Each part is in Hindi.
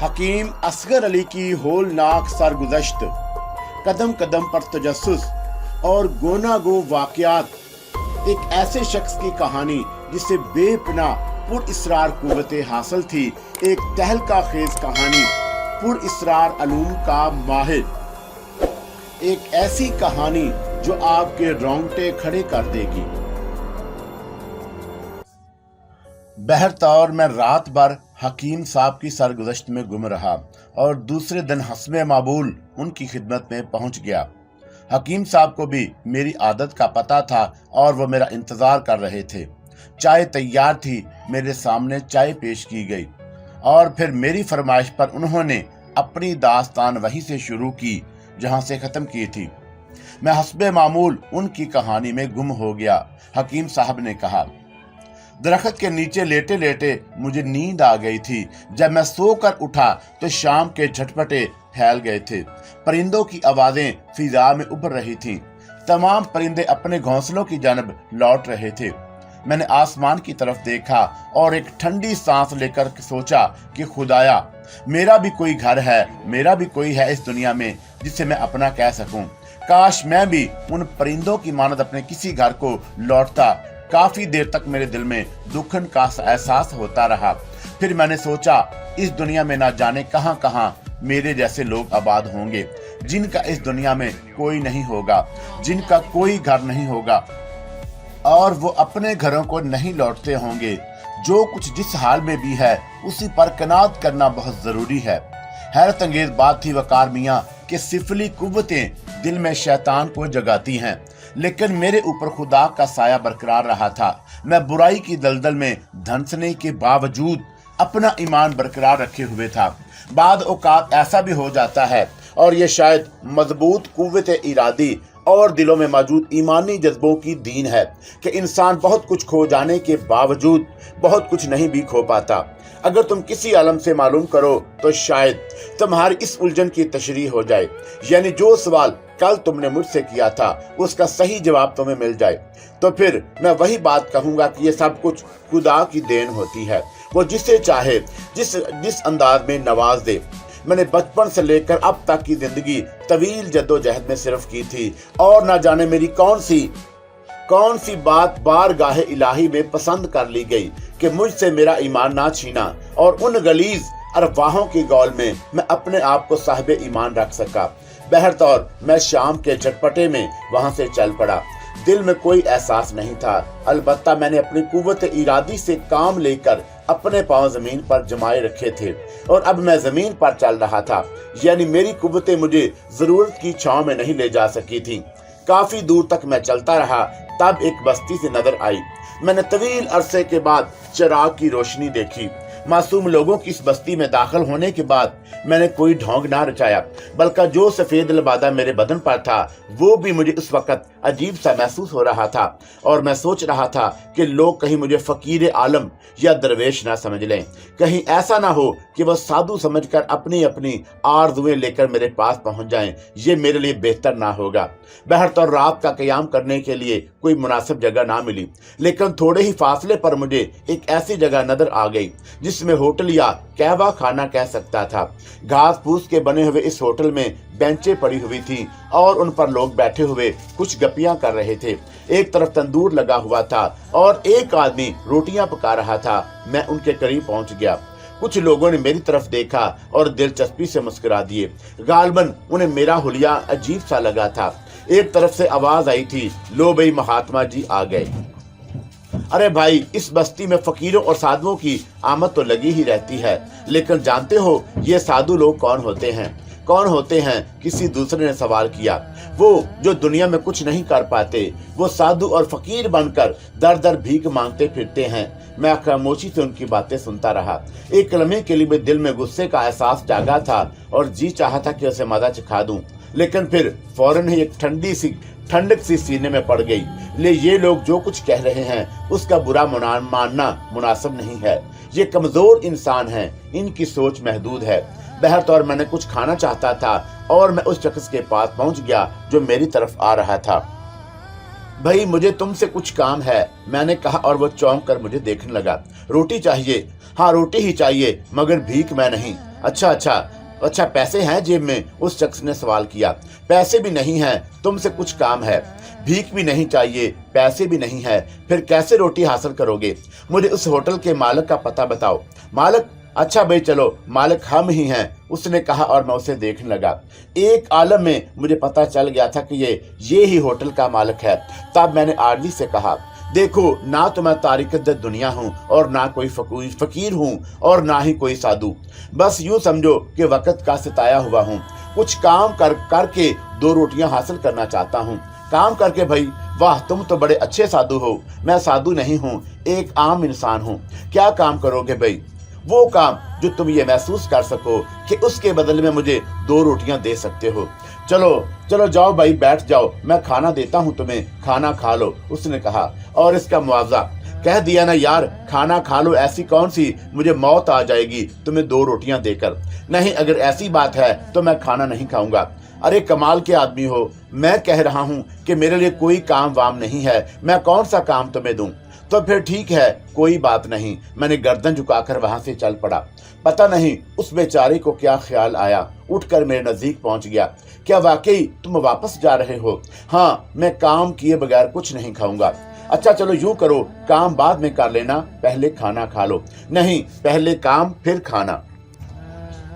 हकीम असगर अली की होलनाक सरगुज़श्त, कदम कदम पर तजस्सुस और गोना गो वाक़यात। एक ऐसे शख्स की कहानी जिसे बेपनाह पुरइस्रार कुव्वतें हासिल थी। एक तहलका खेज कहानी, पुरइस्रार अलूम का माहिर। एक ऐसी कहानी जो आपके रोंगटे खड़े कर देगी। बहरतौर मैं रात भर हकीम साहब की सरगुज़श्त में गुम रहा और दूसरे दिन हस्बे माबूल उनकी खिदमत में पहुंच गया। हकीम साहब को भी मेरी आदत का पता था और वो मेरा इंतजार कर रहे थे। चाय तैयार थी, मेरे सामने चाय पेश की गई और फिर मेरी फरमाइश पर उन्होंने अपनी दास्तान वहीं से शुरू की जहां से खत्म की थी। मैं हस्बे मामूल उनकी कहानी में गुम हो गया। हकीम साहब ने कहा, दरख्त के नीचे लेटे लेटे मुझे नींद आ गई थी। जब मैं सोकर उठा तो शाम के झटपटे फैल गए थे। परिंदों की आवाजें फिजा में उभर रही थीं। तमाम परिंदे अपने घोंसलों की जानब लौट रहे थे। मैंने आसमान की तरफ देखा और एक ठंडी सांस लेकर सोचा कि खुदाया, मेरा भी कोई घर है, मेरा भी कोई है इस दुनिया में जिसे मैं अपना कह सकूं। काश मैं भी उन परिंदों की मानद अपने किसी घर को लौटता। काफी देर तक मेरे दिल में दुखन का एहसास होता रहा। फिर मैंने सोचा, इस दुनिया में ना जाने कहां कहां मेरे जैसे लोग आबाद होंगे, जिनका इस दुनिया में कोई नहीं होगा, जिनका कोई घर नहीं होगा और वो अपने घरों को नहीं लौटते होंगे। जो कुछ जिस हाल में भी है उसी पर कनात करना बहुत जरूरी है। हैरत अंगेज बात थी वकार मियाँ कि सिफली कुव्वतें दिल में शैतान को जगाती हैं, लेकिन मेरे ऊपर खुदा का साया बरकरार रहा था। मैं बुराई की दलदल में धंसने के बावजूद अपना ईमान बरकरार रखे हुए था। बाद औकात ऐसा भी हो जाता है, और ये शायद मजबूत कुव्वत इरादी और दिलों में मौजूद ईमानी जज्बों की दीन है कि इंसान बहुत कुछ खो जाने के बावजूद बहुत कुछ नहीं भी खो पाता। अगर तुम किसी आलम से मालूम करो तो शायद तुम्हारी इस उलझन की तशरीह हो जाए, यानी जो सवाल कल तुमने मुझसे किया था उसका सही जवाब तुम्हें मिल जाए। तो फिर मैं वही बात कहूंगा कि ये सब कुछ खुदा की देन होती है। वो जिसे चाहे जिस अंदाज में नवाज दे। मैंने बचपन से लेकर अब तक की जिंदगी तवील जद्दोजहद में सिर्फ की थी, और ना जाने मेरी कौन सी बात बारगाहे इलाही में पसंद कर ली गई कि मुझसे मेरा ईमान ना छीना और उन गलीज अरवाहों की गौल में मैं अपने आप को साहिब ईमान रख सका। बहरतौर मैं शाम के झटपटे में वहां से चल पड़ा। दिल में कोई एहसास नहीं था, अलबत्ता मैंने अपनी कुव्वत इरादी से काम लेकर अपने पांव जमीन पर जमाए रखे थे और अब मैं जमीन पर चल रहा था, यानी मेरी कुव्वतें मुझे जरूरत की छांव में नहीं ले जा सकी थी। काफी दूर तक मैं चलता रहा, तब एक बस्ती से नजर आई। मैंने तवील अरसे के बाद चिराग की रोशनी देखी। मासूम लोगों की इस बस्ती में दाखिल होने के बाद मैंने कोई ढोंग ना रचाया, बल्कि जो सफेद लबादा मेरे बदन पर था वो भी मुझे उस वक्त अजीब सा महसूस हो रहा था, और मैं सोच रहा था कि लोग कहीं मुझे फकीर आलम या दरवेश ना समझ लें। कहीं ऐसा ना हो कि वह साधु समझकर अपनी अपनी आरज़ुएं लेकर मेरे पास पहुंच जाएं। ये मेरे लिए बेहतर ना होगा। बहरतौर रात का क़याम करने के लिए कोई मुनासिब जगह ना मिली, लेकिन थोड़े ही फासले पर मुझे एक ऐसी जगह नजर आ गई जिसमें होटल या कहवा खाना कह सकता था। घास फूस के बने हुए इस होटल में बेंचें पड़ी हुई थी और उन पर लोग बैठे हुए कुछ गप्पियां कर रहे थे। एक तरफ तंदूर लगा हुआ था और एक आदमी रोटियां पका रहा था। मैं उनके करीब पहुंच गया। कुछ लोगों ने मेरी तरफ देखा और दिलचस्पी से मुस्कुरा दिए। गालबन उन्हें मेरा हुलिया अजीब सा लगा था। एक तरफ से आवाज आई थी, लो भाई महात्मा जी आ गए। अरे भाई, इस बस्ती में फकीरों और साधुओं की आमद तो लगी ही रहती है, लेकिन जानते हो ये साधु लोग कौन होते हैं? कौन होते हैं? किसी दूसरे ने सवाल किया। वो जो दुनिया में कुछ नहीं कर पाते, वो साधु और फकीर बनकर दर दर भीख मांगते फिरते हैं। मैं खामोशी से उनकी बातें सुनता रहा। एक लम्हे के लिए मेरे दिल में गुस्से का एहसास जागा था और जी चाहा था कि उसे मजा चखा दूं, लेकिन फिर फौरन ही एक ठंडक सी सीने में पड़ गई। ले ये लोग जो कुछ कह रहे हैं उसका बुरा मानना मुनासिब नहीं है। ये कमजोर इंसान हैं, इनकी सोच महदूद है। बहरतौर मैंने कुछ खाना चाहता था और मैं उस शख्स के पास पहुंच गया जो मेरी तरफ आ रहा था। भाई, मुझे तुमसे कुछ काम है, मैंने कहा, और वो चौंक कर मुझे देखने लगा। रोटी चाहिए? हाँ, रोटी ही चाहिए, मगर भीख मैं नहीं। अच्छा अच्छा अच्छा, पैसे हैं जेब में? उस शख्स ने सवाल किया। पैसे भी नहीं हैं, तुमसे कुछ काम है। भीख भी नहीं चाहिए, पैसे भी नहीं है, फिर कैसे रोटी हासिल करोगे? मुझे उस होटल के मालिक का पता बताओ। मालिक? अच्छा भाई चलो, मालिक हम ही हैं, उसने कहा और मैं उसे देखने लगा। एक आलम में मुझे पता चल गया था कि ये ही होटल का मालिक है। तब मैंने आरजी से कहा, देखो, ना तो मैं तारिक दुनिया हूँ और ना कोई फकीर हूँ और ना ही कोई साधु। बस यूं समझो कि वक्त का सिताया हुआ हूँ। कुछ काम करके 2 रोटियां हासिल करना चाहता हूँ। काम करके भाई? वाह, तुम तो बड़े अच्छे साधु हो। मैं साधु नहीं हूँ, एक आम इंसान हूँ। क्या काम करोगे भाई? वो काम जो तुम ये महसूस कर सको कि उसके बदले में मुझे 2 रोटियां दे सकते हो। चलो चलो जाओ भाई, बैठ जाओ, मैं खाना देता हूँ तुम्हें, खाना खा लो, उसने कहा। और इसका मुआवजा? कह दिया ना यार, खाना खा लो, ऐसी कौन सी मुझे मौत आ जाएगी तुम्हें 2 रोटियां देकर? नहीं, अगर ऐसी बात है तो मैं खाना नहीं खाऊंगा। अरे कमाल के आदमी हो, मैं कह रहा हूँ कि मेरे लिए कोई काम वाम नहीं है, मैं कौन सा काम तुम्हें दूं? तो फिर ठीक है, कोई बात नहीं। मैंने गर्दन झुकाकर वहां से चल पड़ा। पता नहीं उस बेचारे को क्या ख्याल आया, उठकर मेरे नजदीक पहुंच गया। क्या वाकई तुम वापस जा रहे हो? हाँ, मैं काम किए बगैर कुछ नहीं खाऊंगा। अच्छा चलो यूं करो, काम बाद में कर लेना, पहले खाना खा लो। नहीं, पहले काम फिर खाना।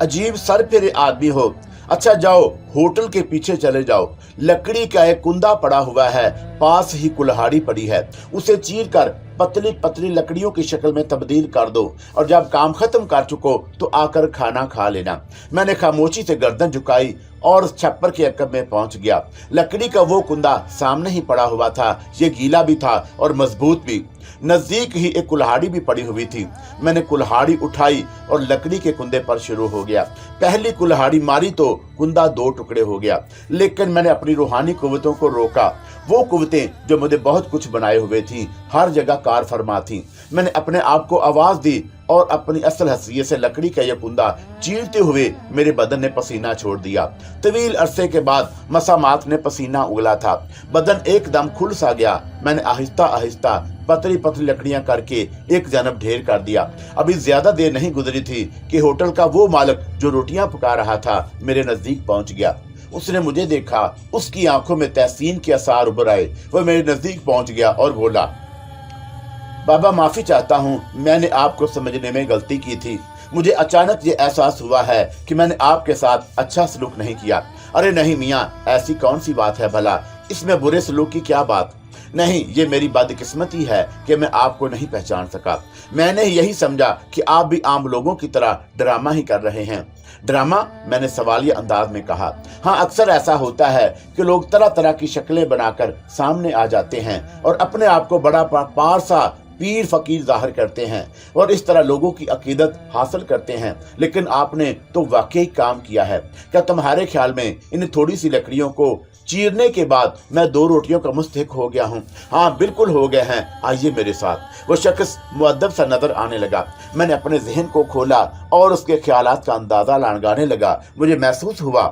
अजीब सर फिरे आदमी हो। अच्छा जाओ, होटल के पीछे चले जाओ। लकड़ी का एक कुंदा पड़ा हुआ है, पास ही कुल्हाड़ी पड़ी है, उसे चीर कर पतली पतली लकड़ियों की शक्ल में तब्दील कर दो और जब काम खत्म कर चुको तो आकर खाना खा लेना। मैंने खामोशी से गर्दन झुकाई और छप्पर के अकब में पहुंच गया। लकड़ी का वो कुंदा सामने ही पड़ा हुआ था, ये गीला भी था और मजबूत भी। नजदीक ही एक कुल्हाड़ी भी पड़ी हुई थी। मैंने कुल्हाड़ी उठाई और लकड़ी के कुंदे पर शुरू हो गया। पहली कुल्हाड़ी मारी तो कुंदा 2 टुकड़े हो गया, लेकिन मैंने अपनी रूहानी कुव्वतों को रोका। वो कुव्वतें जो मुझे बहुत कुछ बनाए हुए थी, हर जगह कार फरमा थी। मैंने अपने आप को आवाज दी और अपनी असल हैसियत से लकड़ी का यह कुंदा चीरते हुए मेरे बदन ने पसीना छोड़ दिया। तवील अरसे के बाद मसामात ने पसीना उगला था, बदन एकदम खुल सा गया। मैंने आहिस्ता आहिस्ता पतली पतली लकड़ियां करके एक जानब ढेर कर दिया। अभी ज्यादा देर नहीं गुजरी थी कि होटल का वो मालिक जो रोटियां पका रहा था मेरे नजदीक पहुंच गया। उसने मुझे देखा, उसकी आंखों में तहसीन के आसार उभर आए। वह मेरे नजदीक पहुंच गया और बोला, बाबा माफी चाहता हूँ, मैंने आपको समझने में गलती की थी। मुझे अचानक ये एहसास हुआ है कि मैंने आपके साथ अच्छा सलूक नहीं किया। अरे नहीं मियाँ, ऐसी कौन सी बात है भला, इसमें बुरे सलूक की क्या बात? नहीं, ये मेरी बदकिस्मती है कि मैं आपको नहीं पहचान सका। मैंने यही समझा कि आप भी आम लोगों की तरह ड्रामा ही कर रहे हैं। ड्रामा? मैंने सवालिया अंदाज में कहा। हाँ, अक्सर ऐसा होता है कि लोग तरह तरह की शक्लें बनाकर सामने आ जाते हैं और अपने आप को बड़ा पारसा पीर फकीर जाहिर करते हैं और इस तरह लोगों की अकीदत हासिल करते हैं। लेकिन आपने तो वाकई काम किया है। क्या तुम्हारे ख्याल में इन थोड़ी सी लकड़ियों को चीरने के बाद मैं 2 रोटियों का मुस्तहिक हो गया हूँ? हाँ बिल्कुल हो गए हैं, आइए मेरे साथ। वो शख्स मुअद्दब सा नजर आने लगा। मैंने अपने जहन को खोला और उसके ख्यालात का अंदाजा लगाने लगा। मुझे महसूस हुआ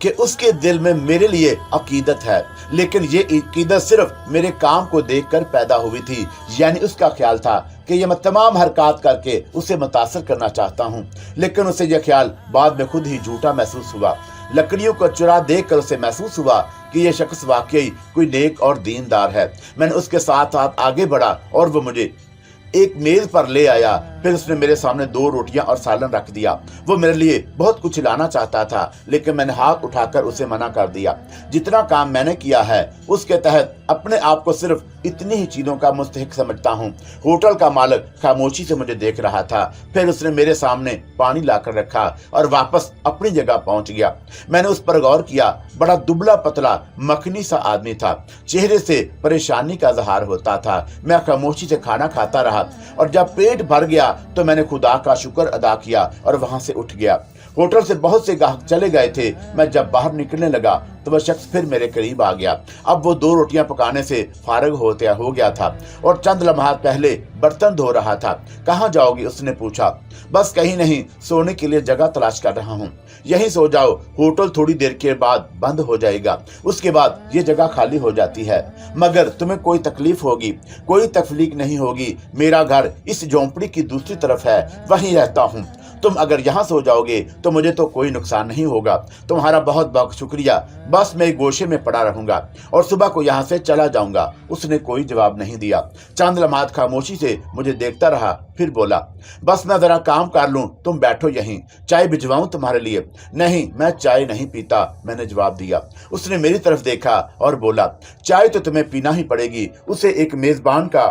कि उसके दिल में मेरे लिए अकीदत है, लेकिन ये अकीदत सिर्फ मेरे काम को देखकर पैदा हुई थी। यानी उसका ख्याल था कि ये मैं तमाम हरकत करके उसे मुतासर करना चाहता हूँ, लेकिन उसे यह ख्याल बाद में खुद ही झूठा महसूस हुआ। लकड़ियों को चुरा देखकर उसे महसूस हुआ कि यह शख्स वाकई कोई नेक और दीनदार है। मैंने उसके साथ साथ आगे बढ़ा और वो मुझे एक मेज पर ले आया। फिर उसने मेरे सामने 2 रोटियां और सालन रख दिया। वो मेरे लिए बहुत कुछ लाना चाहता था, लेकिन मैंने हाथ उठाकर उसे मना कर दिया। जितना काम मैंने किया है उसके तहत अपने आप को सिर्फ इतनी ही चीजों का मुस्तहिक समझता हूँ। होटल का मालिक खामोशी से मुझे देख रहा था। फिर उसने मेरे सामने पानी लाकर रखा और वापस अपनी जगह पहुंच गया। मैंने उस पर गौर किया। बड़ा दुबला पतला मखनी सा आदमी था, चेहरे से परेशानी का इजहार होता था। मैं खामोशी से खाना खाता रहा और जब पेट भर गया तो मैंने खुदा का शुक्र अदा किया और वहां से उठ गया। होटल से बहुत से ग्राहक चले गए थे। मैं जब बाहर निकलने लगा तो वह शख्स फिर मेरे करीब आ गया। अब वो 2 रोटियां पकाने से फारिग हो गया था और चंद लम्हात पहले बर्तन धो रहा था। कहाँ जाओगी? उसने पूछा। बस कहीं नहीं, सोने के लिए जगह तलाश कर रहा हूँ। यहीं सो जाओ, होटल थोड़ी देर के बाद बंद हो जाएगा, उसके बाद ये जगह खाली हो जाती है। मगर तुम्हें कोई तकलीफ होगी? कोई तकलीफ नहीं होगी, मेरा घर इस झोंपड़ी की दूसरी तरफ है, वहीं रहता हूँ। तुम अगर यहाँ सो जाओगे तो मुझे तो कोई नुकसान नहीं होगा। तुम्हारा बहुत बहुत शुक्रिया, बस मैं गोशे में पड़ा रहूंगा और सुबह को यहाँ से चला जाऊंगा। उसने कोई जवाब नहीं दिया। चंद लम्हात खामोशी से मुझे देखता रहा, फिर बोला, बस मैं जरा काम कर लूं, तुम बैठो यहीं, चाय भिजवाऊं तुम्हारे लिए? नहीं, मैं चाय नहीं पीता, मैंने जवाब दिया। उसने मेरी तरफ देखा और बोला, चाय तो तुम्हें पीना ही पड़ेगी, उसे एक मेजबान का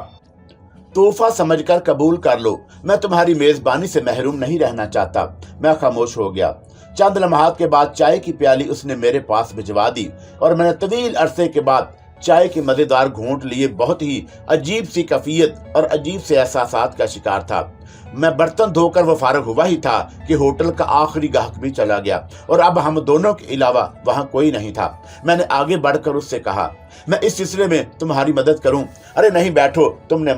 तोहफा समझकर कबूल कर लो। मैं तुम्हारी मेजबानी से महरूम नहीं रहना चाहता। मैं खामोश हो गया। चंद लम्हात के बाद चाय की प्याली उसने मेरे पास भिजवा दी और मैंने तवील अरसे के बाद चाय के मजेदार घूंट लिए बहुत ही अजीब सी कैफियत और अजीब से एहसासात का शिकार था। मैं बर्तन धोकर वो फारग हुआ ही था कि होटल का आखिरी गाहक भी चला गया और अब हम दोनों के अलावा वहां कोई नहीं था। मैंने आगे बढ़कर उससे कहा, मैं इस सिलसिले में तुम्हारी मदद करूं? अरे नहीं, बैठो, तुमने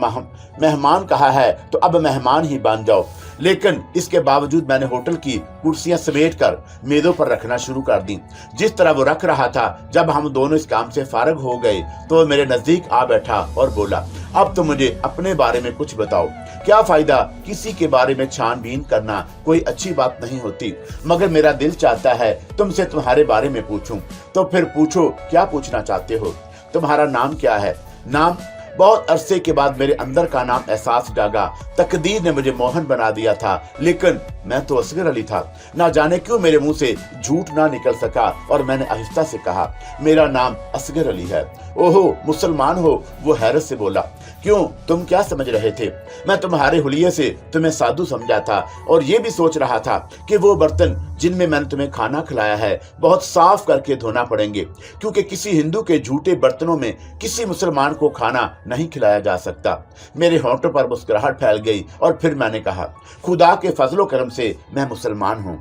मेहमान कहा है तो अब मेहमान ही बन जाओ। लेकिन इसके बावजूद मैंने होटल की कुर्सियां समेट कर मेजों पर रखना शुरू कर दी। जिस तरह वो रख रहा था, जब हम दोनों इस काम से फारग हो गए तो वो मेरे नजदीक आ बैठा और बोला, अब तो मुझे अपने बारे में कुछ बताओ। क्या फायदा किसी के बारे में छानबीन करना, कोई अच्छी बात नहीं होती, मगर मेरा दिल चाहता है तुमसे तुम्हारे बारे में पूछूं। तो फिर पूछो, क्या पूछना चाहते हो? तुम्हारा नाम क्या है? नाम? बहुत अरसे के बाद मेरे अंदर का नाम एहसास जागा। तकदीर ने मुझे मोहन बना दिया था, लेकिन मैं तो असगर अली था। ना जाने क्यों मेरे मुंह से झूठ ना निकल सका और मैंने आहिस्ता से कहा, मेरा नाम असगर अली है। ओहो, मुसलमान हो? वो हैरत से बोला। क्यों, तुम क्या समझ रहे थे? मैं तुम्हारे हुलिये से तुम्हें साधु समझा था और ये भी सोच रहा था कि वो बर्तन जिनमें मैंने तुम्हें खाना खिलाया है बहुत साफ करके धोना पड़ेंगे, क्योंकि किसी हिंदू के झूठे बर्तनों में किसी मुसलमान को खाना नहीं खिलाया जा सकता। मेरे होंठों पर मुस्कुराहट फैल गई और फिर मैंने कहा, खुदा के फजलो करम से मैं मुसलमान हूँ।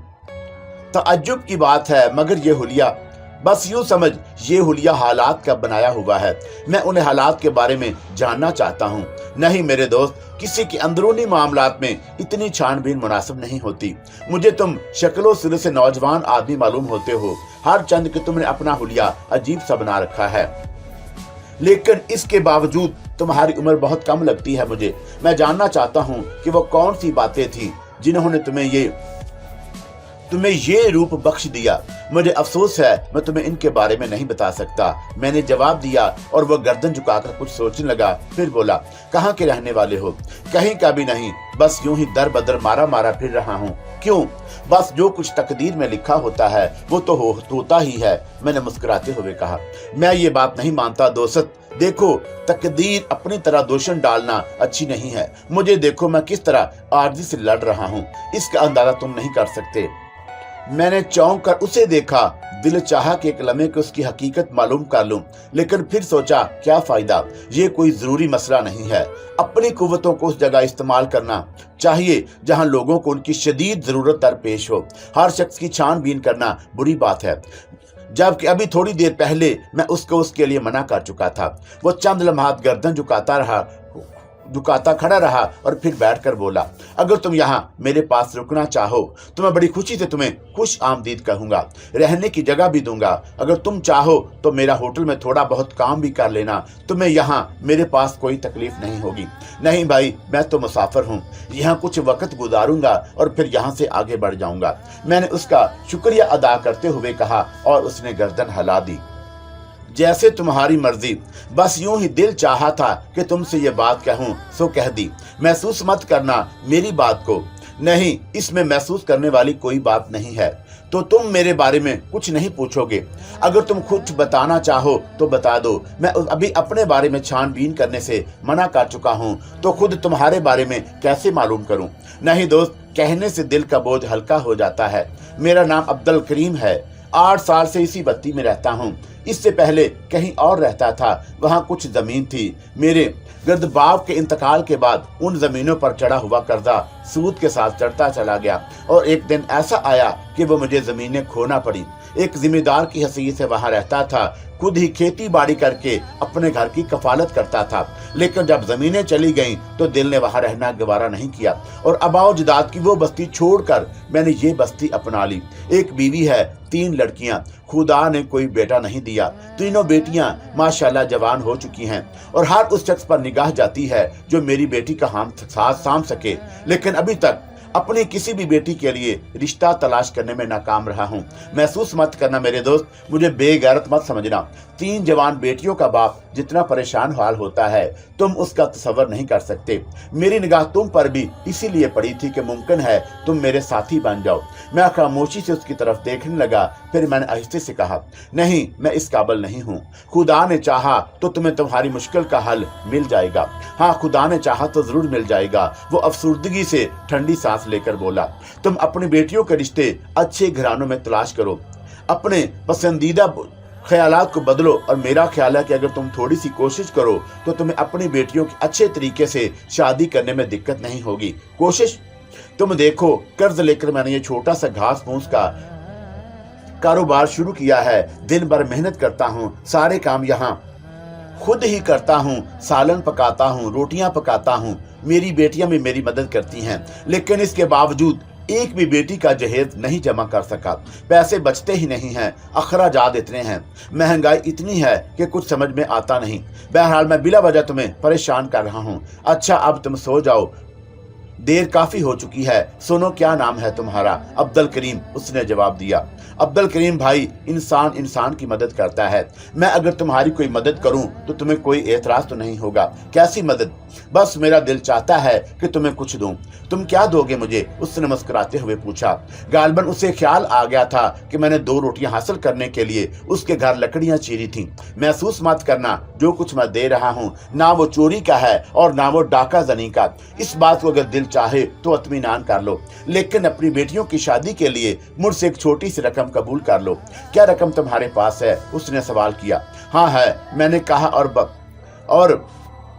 तअज्जुब की बात है, मगर ये हुलिया, बस यूं समझ, ये हुलिया हालात का बनाया हुआ है। मैं उन्हें हालात के बारे में जानना चाहता हूँ। नहीं मेरे दोस्त, किसी के अंदरूनी मामलात में इतनी छानबीन मुनासिब नहीं होती। मुझे तुम शक्लो सिरे से नौजवान आदमी मालूम होते हो, हर चंद कि तुमने अपना हुलिया अजीब सा बना रखा है, लेकिन इसके बावजूद तुम्हारी उम्र बहुत कम लगती है मुझे। मैं जानना चाहता हूँ कि वो कौन सी बातें थी जिन्होंने तुम्हें ये रूप बख्श दिया। मुझे अफसोस है, मैं तुम्हें इनके बारे में नहीं बता सकता, मैंने जवाब दिया और वह गर्दन झुकाकर कुछ सोचने लगा। फिर बोला, कहाँ के रहने वाले हो? कहीं का भी नहीं, बस यूं ही दर बदर मारा मारा फिर रहा हूँ। क्यों? बस जो कुछ तकदीर में लिखा होता है वो तो होता ही है, मैंने मुस्कुराते हुए कहा। मैं ये बात नहीं मानता दोस्त। देखो, तकदीर अपनी तरह दोषण डालना अच्छी नहीं है। मुझे देखो, मैं किस तरह आर्जी से लड़ रहा हूँ, इसका अंदाजा तुम नहीं कर सकते। मैंने चौंक कर उसे देखा। दिल चाहा कि एक लम्हे को उसकी हकीकत मालूम कर लूं, लेकिन फिर सोचा, क्या फायदा, ये कोई जरूरी मसला नहीं है। अपनी कुव्वतों को उस जगह इस्तेमाल करना चाहिए जहां लोगों को उनकी शदीद जरूरत दरपेश हो। हर शख्स की छानबीन करना बुरी बात है, जबकि अभी थोड़ी देर पहले मैं उसके लिए मना कर चुका था। वो चंद लम्हात गर्दन झुकाता खड़ा रहा और फिर बैठकर बोला, अगर तुम यहाँ मेरे पास रुकना चाहो तो मैं बड़ी खुशी से तुम्हें खुश आमदीद कहूंगा, रहने की जगह भी दूंगा। अगर तुम चाहो तो मेरा होटल में थोड़ा बहुत काम भी कर लेना, तुम्हें यहाँ मेरे पास कोई तकलीफ नहीं होगी। नहीं भाई, मैं तो मुसाफिर हूँ, यहाँ कुछ वक्त गुजारूंगा और फिर यहाँ से आगे बढ़ जाऊंगा। मैंने उसका शुक्रिया अदा करते हुए कहा और उसने गर्दन हिला दी। जैसे तुम्हारी मर्जी, बस यूं ही दिल चाहा था कि तुमसे ये बात कहूं सो कह दी। महसूस मत करना मेरी बात को। नहीं, इसमें महसूस करने वाली कोई बात नहीं है। तो तुम मेरे बारे में कुछ नहीं पूछोगे? अगर तुम कुछ बताना चाहो तो बता दो। मैं अभी अपने बारे में छानबीन करने से मना कर चुका हूँ, तो खुद तुम्हारे बारे में कैसे मालूम करूँ? नहीं दोस्त, कहने से दिल का बोझ हल्का हो जाता है। मेरा नाम अब्दुल करीम है। 8 साल से इसी बत्ती में रहता हूँ। इससे पहले कहीं और रहता था, वहाँ कुछ जमीन थी। मेरे गिरदबाब के इंतकाल के बाद उन जमीनों पर चढ़ा हुआ कर्जा सूद के साथ चढ़ता चला गया और एक दिन ऐसा आया कि वो मुझे जमीनें खोना पड़ी। एक जिम्मेदार की हैसियत से वहाँ रहता था, खुद ही खेती बाड़ी करके अपने घर की कफालत करता था, लेकिन जब जमीनें चली गईं तो दिल ने वहाँ रहना गवारा नहीं किया और अबाओ जदाद की वो बस्ती छोड़कर मैंने ये बस्ती अपना ली। एक बीवी है, 3 लड़कियां। खुदा ने कोई बेटा नहीं दिया। तीनों बेटियां माशाल्लाह जवान हो चुकी हैं और हर उस शख्स पर निगाह जाती है जो मेरी बेटी का हाथ साथ साम सके, लेकिन अभी तक अपनी किसी भी बेटी के लिए रिश्ता तलाश करने में नाकाम रहा हूँ। महसूस मत करना मेरे दोस्त, मुझे बेगैरत मत समझना। 3 जवान बेटियों का बाप जितना परेशान हाल होता है तुम उसका तसव्वुर नहीं कर सकते। मेरी निगाह तुम पर भी इसीलिए पड़ी थी कि मुमकिन है तुम मेरे साथी बन जाओ। मैं खामोशी से उसकी तरफ देखने लगा, फिर मैंने आहिस्ते से कहा, नहीं, मैं इस काबिल नहीं हूँ। खुदा ने चाहा तो तुम्हें तुम्हारी मुश्किल का हल मिल जाएगा। हाँ, खुदा ने चाहा तो जरूर मिल जाएगा। वो अफसुर्दगी से ठंडी सांस लेकर बोला, तुम अपनी बेटियों के रिश्ते अच्छे घरानों में तलाश करो, अपने पसंदीदा ख्यालात को बदलो, और मेरा ख्याल है कि अगर तुम थोड़ी सी कोशिश करो तो तुम्हें अपनी बेटियों की अच्छे तरीके से शादी करने में दिक्कत नहीं होगी। कोशिश? तुम देखो, कर्ज लेकर मैंने ये छोटा सा घास फूस का कारोबार शुरू किया है। दिन भर मेहनत करता हूँ, सारे काम यहाँ खुद ही करता हूँ, सालन पकाता हूँ, रोटियां पकाता हूँ, मेरी बेटियां भी मेरी मदद करती हैं, लेकिन इसके बावजूद एक भी बेटी का जहेज नहीं जमा कर सका। पैसे बचते ही नहीं हैं, अखराजात इतने हैं, महंगाई इतनी है कि कुछ समझ में आता नहीं। बहरहाल मैं बिला वजह तुम्हें परेशान कर रहा हूँ। अच्छा, अब तुम सो जाओ, देर काफी हो चुकी है। सुनो, क्या नाम है तुम्हारा? अब्दुल करीम, उसने जवाब दिया। अब्दुल करीम भाई, इंसान इंसान की मदद करता है। मैं अगर तुम्हारी कोई मदद करूं तो तुम्हें कोई एतराज तो नहीं होगा? कैसी मदद? बस मेरा दिल चाहता है कि तुम्हें कुछ दूं। तुम क्या दोगे मुझे? उसने मुस्कुराते हुए पूछा। गालबन उसे ख्याल आ गया था कि मैंने 2 रोटियां हासिल करने के लिए उसके घर लकड़ियां चीरी थीं। महसूस मत करना, जो कुछ मैं दे रहा हूं ना वो चोरी का है और ना वो डाका जनी का। इस बात को अगर दिल चाहे तो इत्मीनान कर लो, लेकिन अपनी बेटियों की शादी के लिए मुझसे एक छोटी सी रकम कबूल कर लो। क्या रकम तुम्हारे पास है? उसने सवाल किया। हाँ है, मैंने कहा, और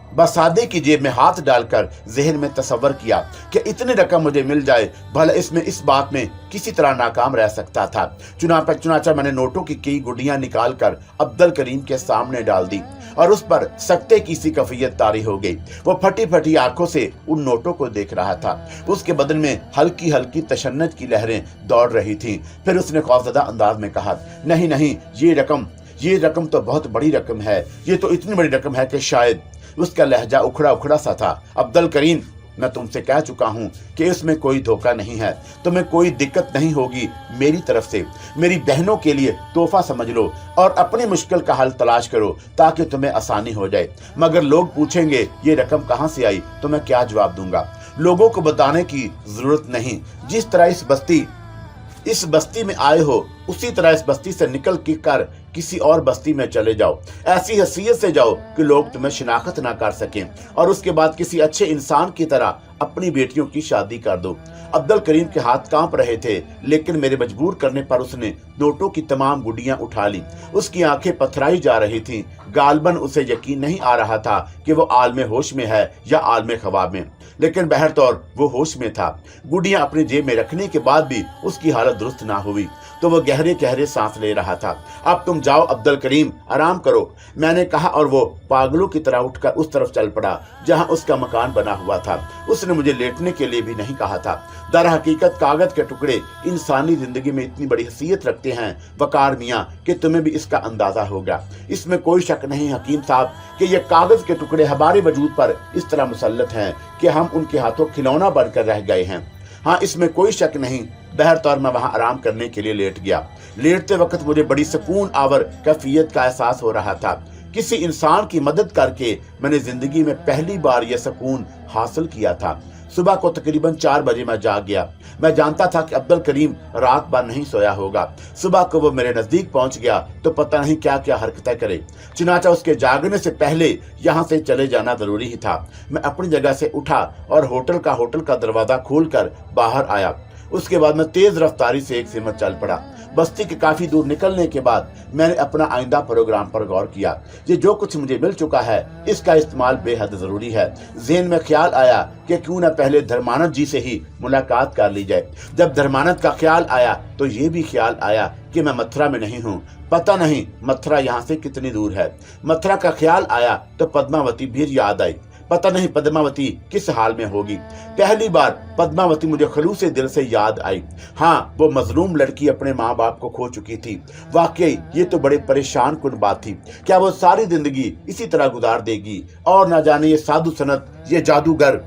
बसादे की जेब में हाथ डालकर जहन में तसव्वुर किया कि इतनी रकम मुझे मिल जाए, भला इसमें इस बात में किसी तरह नाकाम रह सकता था। चुनाचा मैंने नोटों की कई गुड्डियां निकालकर अब्दुल करीम के सामने डाल दी और उस पर सख्ते की सी कफियत तारी हो गई। वो फटी फटी आंखों से उन नोटों को देख रहा था। उसके बदन में हल्की हल्की तशन्नुज की लहरें दौड़ रही थीं। फिर उसने खौफजदा अंदाज में कहा, नहीं नहीं, ये रकम तो बहुत बड़ी रकम है। ये तो इतनी बड़ी रकम है कि शायद। उसका लहजा उखड़ा उखड़ा सा था। अब्दुल करीम, मैं तुमसे कह चुका हूं कि इसमें कोई धोखा नहीं है। तुम्हें कोई दिक्कत नहीं होगी मेरी तरफ से। मेरी बहनों के लिए तोहफा समझ लो और अपनी मुश्किल का हल तलाश करो ताकि तुम्हें आसानी हो जाए। मगर लोग पूछेंगे ये रकम कहां से आई, तो मैं क्या जवाब दूंगा? लोगों को बताने की जरूरत नहीं। जिस तरह इस बस्ती में आए हो, उसी तरह इस बस्ती से निकल कर किसी और बस्ती में चले जाओ। ऐसी हैसियत से जाओ कि लोग तुम्हें शिनाख्त ना कर सकें, और उसके बाद किसी अच्छे इंसान की तरह अपनी बेटियों की शादी कर दो। अब्दुल करीम के हाथ कांप रहे थे, लेकिन मेरे मजबूर करने पर उसने नोटों की तमाम गुड्डियां उठा ली। उसकी आंखें पथराई जा रही थीं। गालबन उसे यकीन नहीं आ रहा था कि वो आलमे होश में है या आलमे ख्वाब में, लेकिन बहरतौर वो होश में था। गुड्डियां अपनी जेब में रखने के बाद भी उसकी हालत दुरुस्त ना हुई तो वो गहरे गहरे सांस ले रहा था। अब तुम जाओ अब्दुल करीम, आराम करो, मैंने कहा, और वो पागलों की तरह उठकर उस तरफ चल पड़ा जहां उसका मकान बना हुआ था। उसने मुझे लेटने के लिए भी नहीं कहा था। दर हकीकत कागज के टुकड़े इंसानी जिंदगी में इतनी बड़ी हैसियत रखते हैं वकार मियाँ कि तुम्हें भी इसका अंदाजा होगा। इसमें कोई शक नहीं हकीम साहब कि ये कागज के टुकड़े हमारे वजूद पर इस तरह मुसल्लत हैं कि हम उनके हाथों खिलौना बनकर रह गए हैं। हाँ, इसमें कोई शक नहीं। बहरतौर मैं वहां आराम करने के लिए लेट गया। लेटते वक्त मुझे बड़ी सुकून आवर कैफियत का एहसास हो रहा था। किसी इंसान की मदद करके मैंने जिंदगी में पहली बार यह सुकून हासिल किया था। सुबह को तकरीबन 4 बजे मैं जाग गया। मैं जानता था कि अब्दुल करीम रात भर नहीं सोया होगा। सुबह को वो मेरे नजदीक पहुंच गया तो पता नहीं क्या क्या हरकतें करे। चुनाचा उसके जागने से पहले यहाँ से चले जाना जरूरी ही था। मैं अपनी जगह से उठा और होटल का दरवाजा खोलकर बाहर आया। उसके बाद मैं तेज रफ्तारी से एक सिमत चल पड़ा। बस्ती के काफी दूर निकलने के बाद मैंने अपना आइंदा प्रोग्राम पर गौर किया। ये जो कुछ मुझे मिल चुका है इसका इस्तेमाल बेहद जरूरी है। ज़हन में ख्याल आया कि क्यों न पहले धर्मानंद जी से ही मुलाकात कर ली जाए। जब धर्मानंद का ख्याल आया तो ये भी ख्याल आया कि मैं मथुरा में नहीं हूँ। पता नहीं मथुरा यहाँ से कितनी दूर है। मथुरा का ख्याल आया तो पद्मावती भी याद आई। पता नहीं पद्मावती किस हाल में होगी। पहली बार पद्मावती मुझे खलूसे दिल से याद आई। हाँ, वो मजलूम लड़की अपने माँ बाप को खो चुकी थी। वाकई ये तो बड़े परेशान कुन बात थी। क्या वो सारी जिंदगी इसी तरह गुजार देगी? और ना जाने ये साधु सनत, ये जादूगर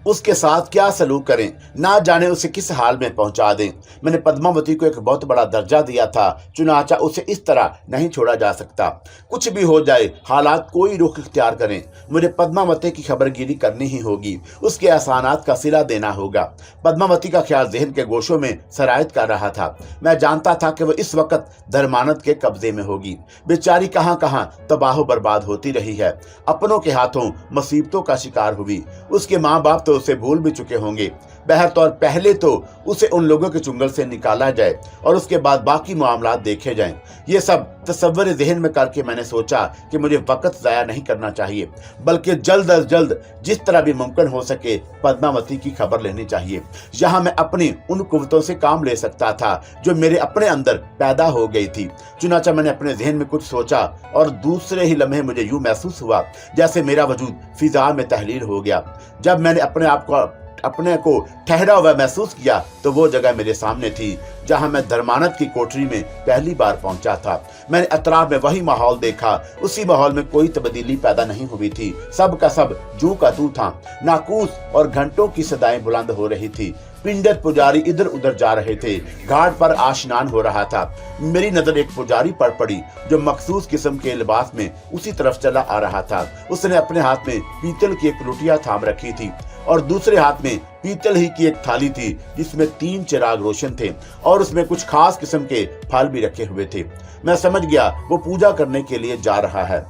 उसके साथ क्या सलूक करें, ना जाने उसे किस हाल में पहुंचा दें। मैंने पद्मावती को एक बहुत बड़ा दर्जा दिया था, चुनाचा उसे इस तरह नहीं छोड़ा जा सकता। कुछ भी हो जाए, हालात कोई रुख इख्तियार करें, मुझे पद्मावती की खबरगिरी करनी ही होगी, उसके एहसानात का सिला देना होगा। पद्मावती का ख्याल जहन के गोशों में सरायत कर रहा था। मैं जानता था कि वह इस वक्त धर्मानंद के कब्जे में होगी। बेचारी कहाँ कहाँ तबाह बर्बाद होती रही है, अपनों के हाथों मुसीबतों का शिकार हुई। उसके माँ बाप तो उसे भूल भी चुके होंगे। बहरतौर पहले तो उसे उन लोगों के चुंगल से निकाला जाए और उसके बाद बाकी मामलात देखे जाएं। ये सब तसव्वुर ज़हन में करके मैंने सोचा कि मुझे वक्त ज़ाया नहीं करना चाहिए, बल्कि जल्द अज जल्द जिस तरह भी मुमकिन हो सके पद्मावती की खबर लेनी चाहिए। यहाँ मैं अपनी उन कुव्वतों से काम ले सकता था जो मेरे अपने अंदर पैदा हो गई थी। चुनाचा मैंने अपने जहन में कुछ सोचा और दूसरे ही लम्हे मुझे यूं महसूस हुआ जैसे मेरा वजूद फिजा में तहलील हो गया। जब मैंने अपने को ठहरा हुआ महसूस किया तो वो जगह मेरे सामने थी जहां मैं धर्मानंद की कोठरी में पहली बार पहुंचा था। मैंने अतराफ में वही माहौल देखा। उसी माहौल में कोई तब्दीली पैदा नहीं हुई थी। सब का सब जू का तू था। नाकूस और घंटों की सदाएं बुलंद हो रही थी। पिंडर पुजारी इधर उधर जा रहे थे। घाट पर आशनान हो रहा था। मेरी नजर एक पुजारी पर पड़ी जो मखसूस किस्म के लिबास में उसी तरफ चला आ रहा था। उसने अपने हाथ में पीतल की एक लुटिया थाम रखी थी और दूसरे हाथ में पीतल ही की एक थाली थी जिसमें 3 चिराग रोशन थे और उसमें कुछ खास किस्म के फल भी रखे हुए थे। मैं समझ गया वो पूजा करने के लिए जा रहा है।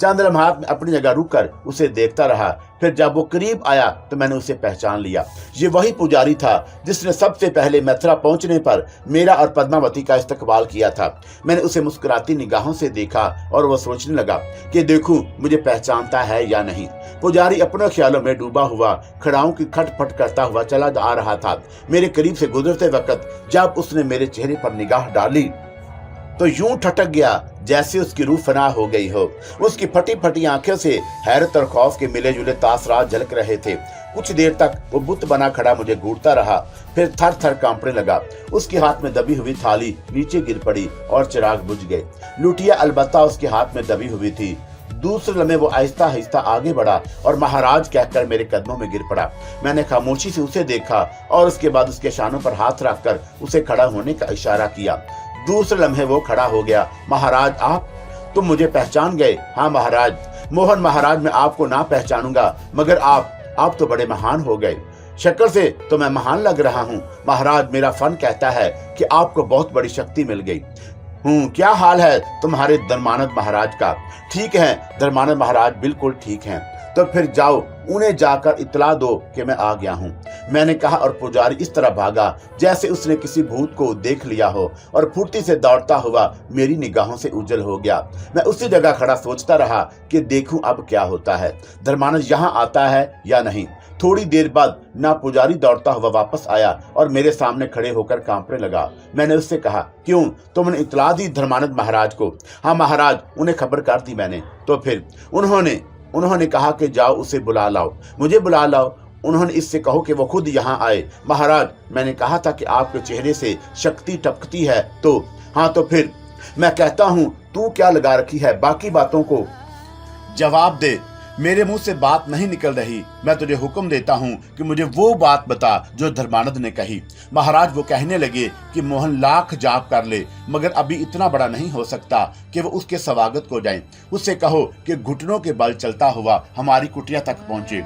चंद लम्हात में अपनी जगह रुककर उसे देखता रहा। फिर जब वो करीब आया तो मैंने उसे पहचान लिया। ये वही पुजारी था जिसने सबसे पहले मथुरा पहुंचने पर मेरा और पद्मावती का इस्तकबाल किया था। मैंने उसे मुस्कुराती निगाहों से देखा और वह सोचने लगा कि देखूं मुझे पहचानता है या नहीं। पुजारी अपने ख्यालों में डूबा हुआ खड़ाओं की खटपट करता हुआ चला आ रहा था। मेरे करीब से गुजरते वक्त जब उसने मेरे चेहरे पर निगाह डाली तो यूं ठटक गया जैसे उसकी रूह फना हो गई हो। उसकी फटी फटी आंखों से हैरत और खौफ के मिले जुले तासरात झलक रहे थे। कुछ देर तक वो बुत बना खड़ा मुझे घूरता रहा, फिर थर थर कांपने लगा। उसके हाथ में दबी हुई थाली नीचे गिर पड़ी और चिराग बुझ गए। लुटिया अलबत्ता उसके हाथ में दबी हुई थी। दूसरे लम्हे वो आहिस्ता आहिस्ता आगे बढ़ा और महाराज कहकर मेरे कदमों में गिर पड़ा। मैंने खामोशी से उसे देखा और उसके बाद उसके शानों पर हाथ रखकर उसे खड़ा होने का इशारा किया। दूसरे लम्हे वो खड़ा हो गया। महाराज, आप तुम मुझे पहचान गए? हाँ महाराज। मोहन महाराज, मैं आपको ना पहचानूंगा, मगर आप तो बड़े महान हो गए। शक्ल से तो मैं महान लग रहा हूँ महाराज। मेरा फन कहता है कि आपको बहुत बड़ी शक्ति मिल गई। क्या हाल है तुम्हारे धर्मानंद महाराज का? ठीक है धर्मानंद महाराज, बिल्कुल ठीक हैं। तो फिर जाओ उन्हें जाकर इतला दो कि मैं आ गया हूँ, मैंने कहा और पुजारी इस तरह भागा जैसे उसने किसी भूत को देख लिया हो और फुर्ती से दौड़ता हुआ मेरी निगाहों से उजल हो गया। मैं उसी जगह खड़ा सोचता रहा कि देखूं अब क्या होता है, धर्मानंद यहाँ आता है या नहीं। थोड़ी देर बाद ना पुजारी दौड़ता हुआ वापस आया और मेरे सामने खड़े होकर कांपने लगा। मैंने उससे कहा, क्यों, तुमने इतला दी धर्मानंद महाराज को? हाँ महाराज, उन्हें खबर कर दी मैंने। तो फिर उन्होंने कहा कि जाओ उसे बुला लाओ, मुझे बुला लाओ। उन्होंने इससे कहो कि वो खुद यहाँ आए। महाराज, मैंने कहा था कि आपके चेहरे से शक्ति टपकती है तो। हाँ तो फिर मैं कहता हूँ तू क्या लगा रखी है, बाकी बातों को जवाब दे। मेरे मुंह से बात नहीं निकल रही। मैं तुझे हुक्म देता हूँ कि मुझे वो बात बता जो धर्मानंद ने कही। महाराज, वो कहने लगे कि मोहन लाख जाप कर ले, मगर अभी इतना बड़ा नहीं हो सकता कि वो उसके स्वागत को जाए। उससे कहो कि घुटनों के बल चलता हुआ हमारी कुटिया तक पहुंचे।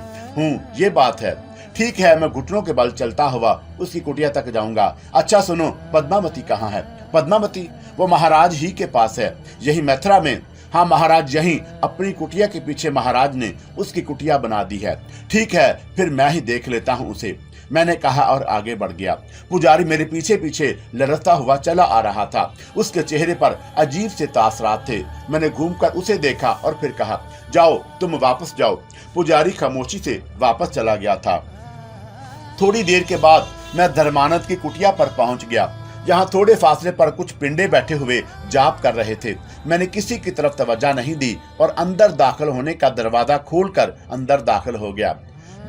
ये बात है। ठीक है, मैं घुटनों के बल चलता हुआ उसकी कुटिया तक जाऊंगा। अच्छा सुनो, पद्मावती कहाँ है? पद्मावती? वो महाराज ही के पास है, यही मथुरा में। हाँ महाराज, यहीं अपनी कुटिया के पीछे महाराज ने उसकी कुटिया बना दी है। ठीक है, फिर मैं ही देख लेता हूँ उसे, मैंने कहा और आगे बढ़ गया। पुजारी मेरे पीछे पीछे लड़ता हुआ चला आ रहा था। उसके चेहरे पर अजीब से तासरात थे। मैंने घूमकर उसे देखा और फिर कहा, जाओ तुम वापस जाओ। पुजारी खामोशी से वापस चला गया था। थोड़ी देर के बाद मैं धर्मानंद की कुटिया पर पहुंच गया। यहाँ थोड़े फासले पर कुछ पिंडे बैठे हुए जाप कर रहे थे। मैंने किसी की तरफ तवज्जो नहीं दी और अंदर दाखिल होने का दरवाजा खोलकर अंदर दाखिल हो गया।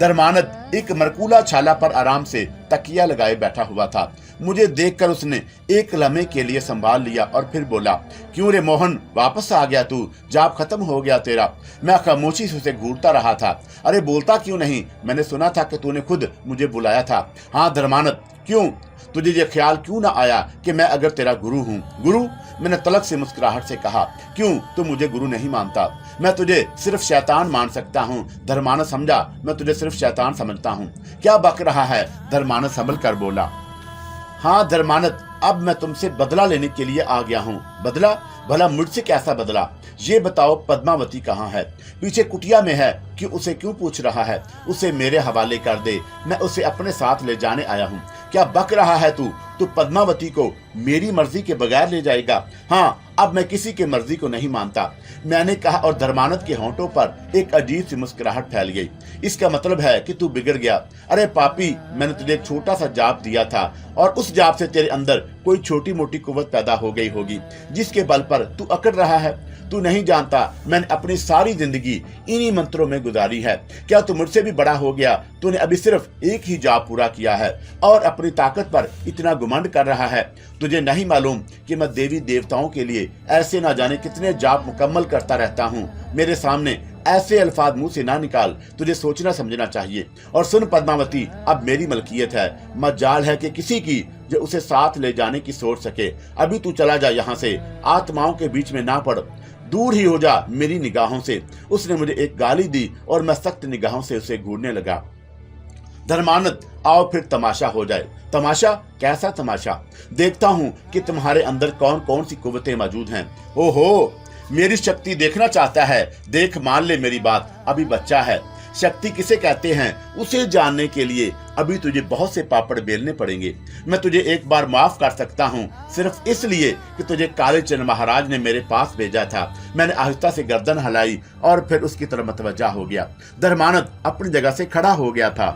धर्मानंद एक मरकूला छाला पर आराम से तकिया लगाए बैठा हुआ था। मुझे देखकर उसने एक लम्हे के लिए संभाल लिया और फिर बोला, क्यों रे मोहन, वापस आ गया तू? जाप खत्म हो गया तेरा? मैं खामोशी से उसे घूरता रहा था। अरे बोलता क्यों नहीं? मैंने सुना था कि तूने खुद मुझे बुलाया था। हाँ धर्मानंद, क्यों? तुझे ये ख्याल क्यों ना आया कि मैं अगर तेरा गुरु हूँ? गुरु? मैंने तलक से मुस्कुराहट से कहा, क्यों तू मुझे गुरु नहीं मानता? मैं तुझे सिर्फ शैतान मान सकता हूँ। धर्मानंद समझा, मैं तुझे सिर्फ शैतान समझता हूँ। क्या बक रहा है? धर्मानंद संभल कर बोला। हाँ धर्मानंद, अब मैं तुमसे बदला लेने के लिए आ गया हूँ। बदला? भला मुझसे कैसा बदला? ये बताओ पद्मावती कहाँ है? पीछे कुटिया में है कि उसे क्यों पूछ रहा है? उसे मेरे हवाले कर दे, मैं उसे अपने साथ ले जाने आया हूँ। क्या बक रहा है तू? तू पद्मावती को मेरी मर्जी के बगैर ले जाएगा? हाँ, अब मैं किसी की मर्जी को नहीं मानता, मैंने कहा, और धर्मानंद के होंठों पर एक अजीब सी मुस्कुराहट फैल गई। इसका मतलब है कि तू बिगड़ गया। अरे पापी, मैंने तुझे एक छोटा सा जाप दिया था और उस जाप से तेरे अंदर कोई छोटी मोटी कुव्वत पैदा हो गई होगी, जिसके बल पर तू अकड़ रहा है। तू नहीं जानता, मैंने अपनी सारी जिंदगी इन्हीं मंत्रों में गुजारी है। क्या तू मुझसे भी बड़ा हो गया? तूने अभी सिर्फ एक ही जाप पूरा किया है और अपनी ताकत पर इतना घुमंड कर रहा है। तुझे नहीं मालूम कि मैं देवी देवताओं के लिए ऐसे ना जाने कितने जाप मुकम्मल करता रहता हूँ। मेरे सामने ऐसे अल्फाज मुंह से ना निकाल, तुझे सोचना समझना चाहिए। और सुन पद्मावती, अब मेरी मलकियत है, मजाल है कि किसी की जो उसे साथ ले जाने की सोच सके। अभी तू चला जा यहाँ से, आत्माओं के बीच में ना पड़, दूर ही हो जा मेरी निगाहों से। उसने मुझे एक गाली दी और मैं सख्त निगाहों से उसे घूरने लगा। धर्मानंद, आओ फिर तमाशा हो जाए। तमाशा? कैसा तमाशा? देखता हूँ कि तुम्हारे अंदर कौन कौन सी कुव्वतें मौजूद हैं। ओहो, मेरी शक्ति देखना चाहता है? देख, मान ले मेरी बात, अभी बच्चा है। शक्ति किसे कहते हैं उसे जानने के लिए अभी तुझे बहुत से पापड़ बेलने पड़ेंगे। मैं तुझे एक बार माफ कर सकता हूँ, सिर्फ इसलिए कि तुझे काले चंद महाराज ने मेरे पास भेजा था। मैंने आहिस्ता से गर्दन हिलाई और फिर उसकी तरफ मतवज्जा हो गया। धर्मानंद अपनी जगह से खड़ा हो गया था।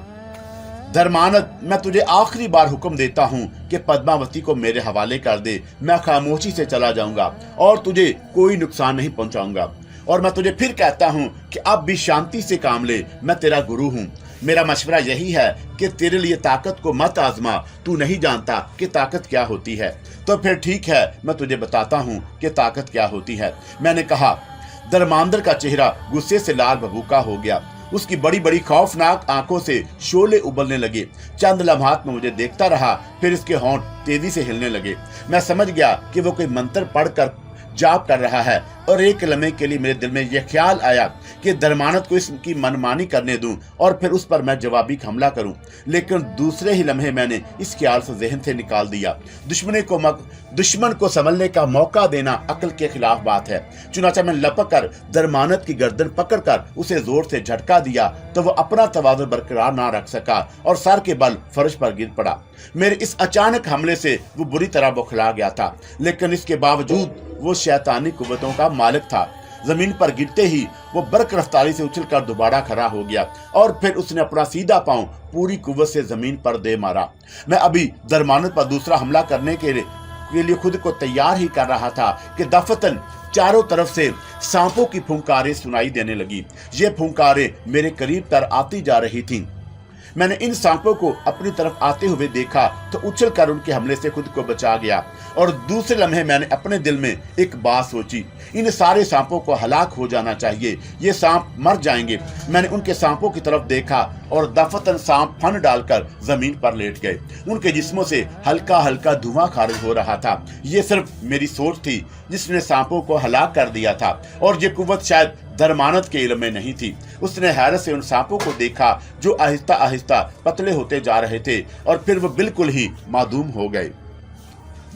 धर्मानंद, मैं तुझे आखिरी बार हुक्म देता हूँ कि पद्मावती को मेरे हवाले कर दे। मैं खामोशी से चला जाऊंगा और तुझे कोई नुकसान नहीं पहुंचाऊंगा। और मैं तुझे फिर कहता हूँ कि अब भी शांति से काम ले, मैं तेरा गुरु हूँ। मेरा मशवरा यही है कि तेरे लिए ताकत को मत आजमा, तू नहीं जानता कि ताकत क्या होती है। तो फिर ठीक है, मैं तुझे बताता हूँ कि ताकत क्या होती है, मैंने कहा। धर्मांदर का चेहरा गुस्से से लाल भभूका हो गया। उसकी बड़ी बड़ी खौफनाक आंखों से शोले उबलने लगे। चंद लम्हात में मुझे देखता रहा, फिर इसके होंठ तेजी से हिलने लगे। मैं समझ गया कि वो कोई मंत्र पढ़कर जाप कर रहा है और एक लम्हे के लिए मेरे दिल में यह ख्याल आया कि धर्मानंद को इसकी मनमानी करने दूं और फिर उस पर मैं जवाबी हमला करूं। लेकिन दूसरे ही लम्हे मैंने इस ख्याल से जहन से निकाल दिया। दुश्मन को संभलने का मौका देना अक्ल के खिलाफ बात है। चुनाचा मैं लपक कर धर्मानंद की गर्दन पकड़कर उसे जोर से झटका दिया तो वो अपना तवाज़ुन बरकरार ना रख सका और सर के बल फर्श पर गिर पड़ा। मेरे इस अचानक हमले से वो बुरी तरह बौखला गया था, लेकिन इसके बावजूद वो शैतानी कुव्वतों का मालिक था। जमीन पर गिरते ही वो बर्क रफ्तारी से उछलकर दोबारा खड़ा हो गया और फिर उसने अपना सीधा पांव पूरी कुव्वत से जमीन पर दे मारा। मैं अभी धर्मानंद पर दूसरा हमला करने के लिए खुद को तैयार ही कर रहा था कि दफतन चारों तरफ से सांपों की फुंकारें सुनाई देने लगी। ये फुंकारें मेरे करीब तर आती जा रही थीं। मैंने इन सांपों को अपनी तरफ आते हुए देखा तो उछलकर उनके हमले से खुद को बचा गया और दूसरे लम्हे मैंने अपने दिल में एक बात सोची, इन सारे सांपों को हलाक हो जाना चाहिए, ये सांप मर जाएंगे। मैंने उनके सांपों की तरफ देखा और दफतन सांप फन डालकर जमीन पर लेट गए। उनके जिस्मों से हल्का हल्का धुआं खारिज हो रहा था। ये सिर्फ मेरी सोच थी जिसने सांपों को हलाक कर दिया था और ये कुव्वत शायद धर्मानंद के इल्म में नहीं थी। उसने हैरत से उन सांपों को देखा जो आहिस्ता आहिस्ता पतले होते जा रहे थे और फिर वो बिल्कुल ही मादूम हो गए।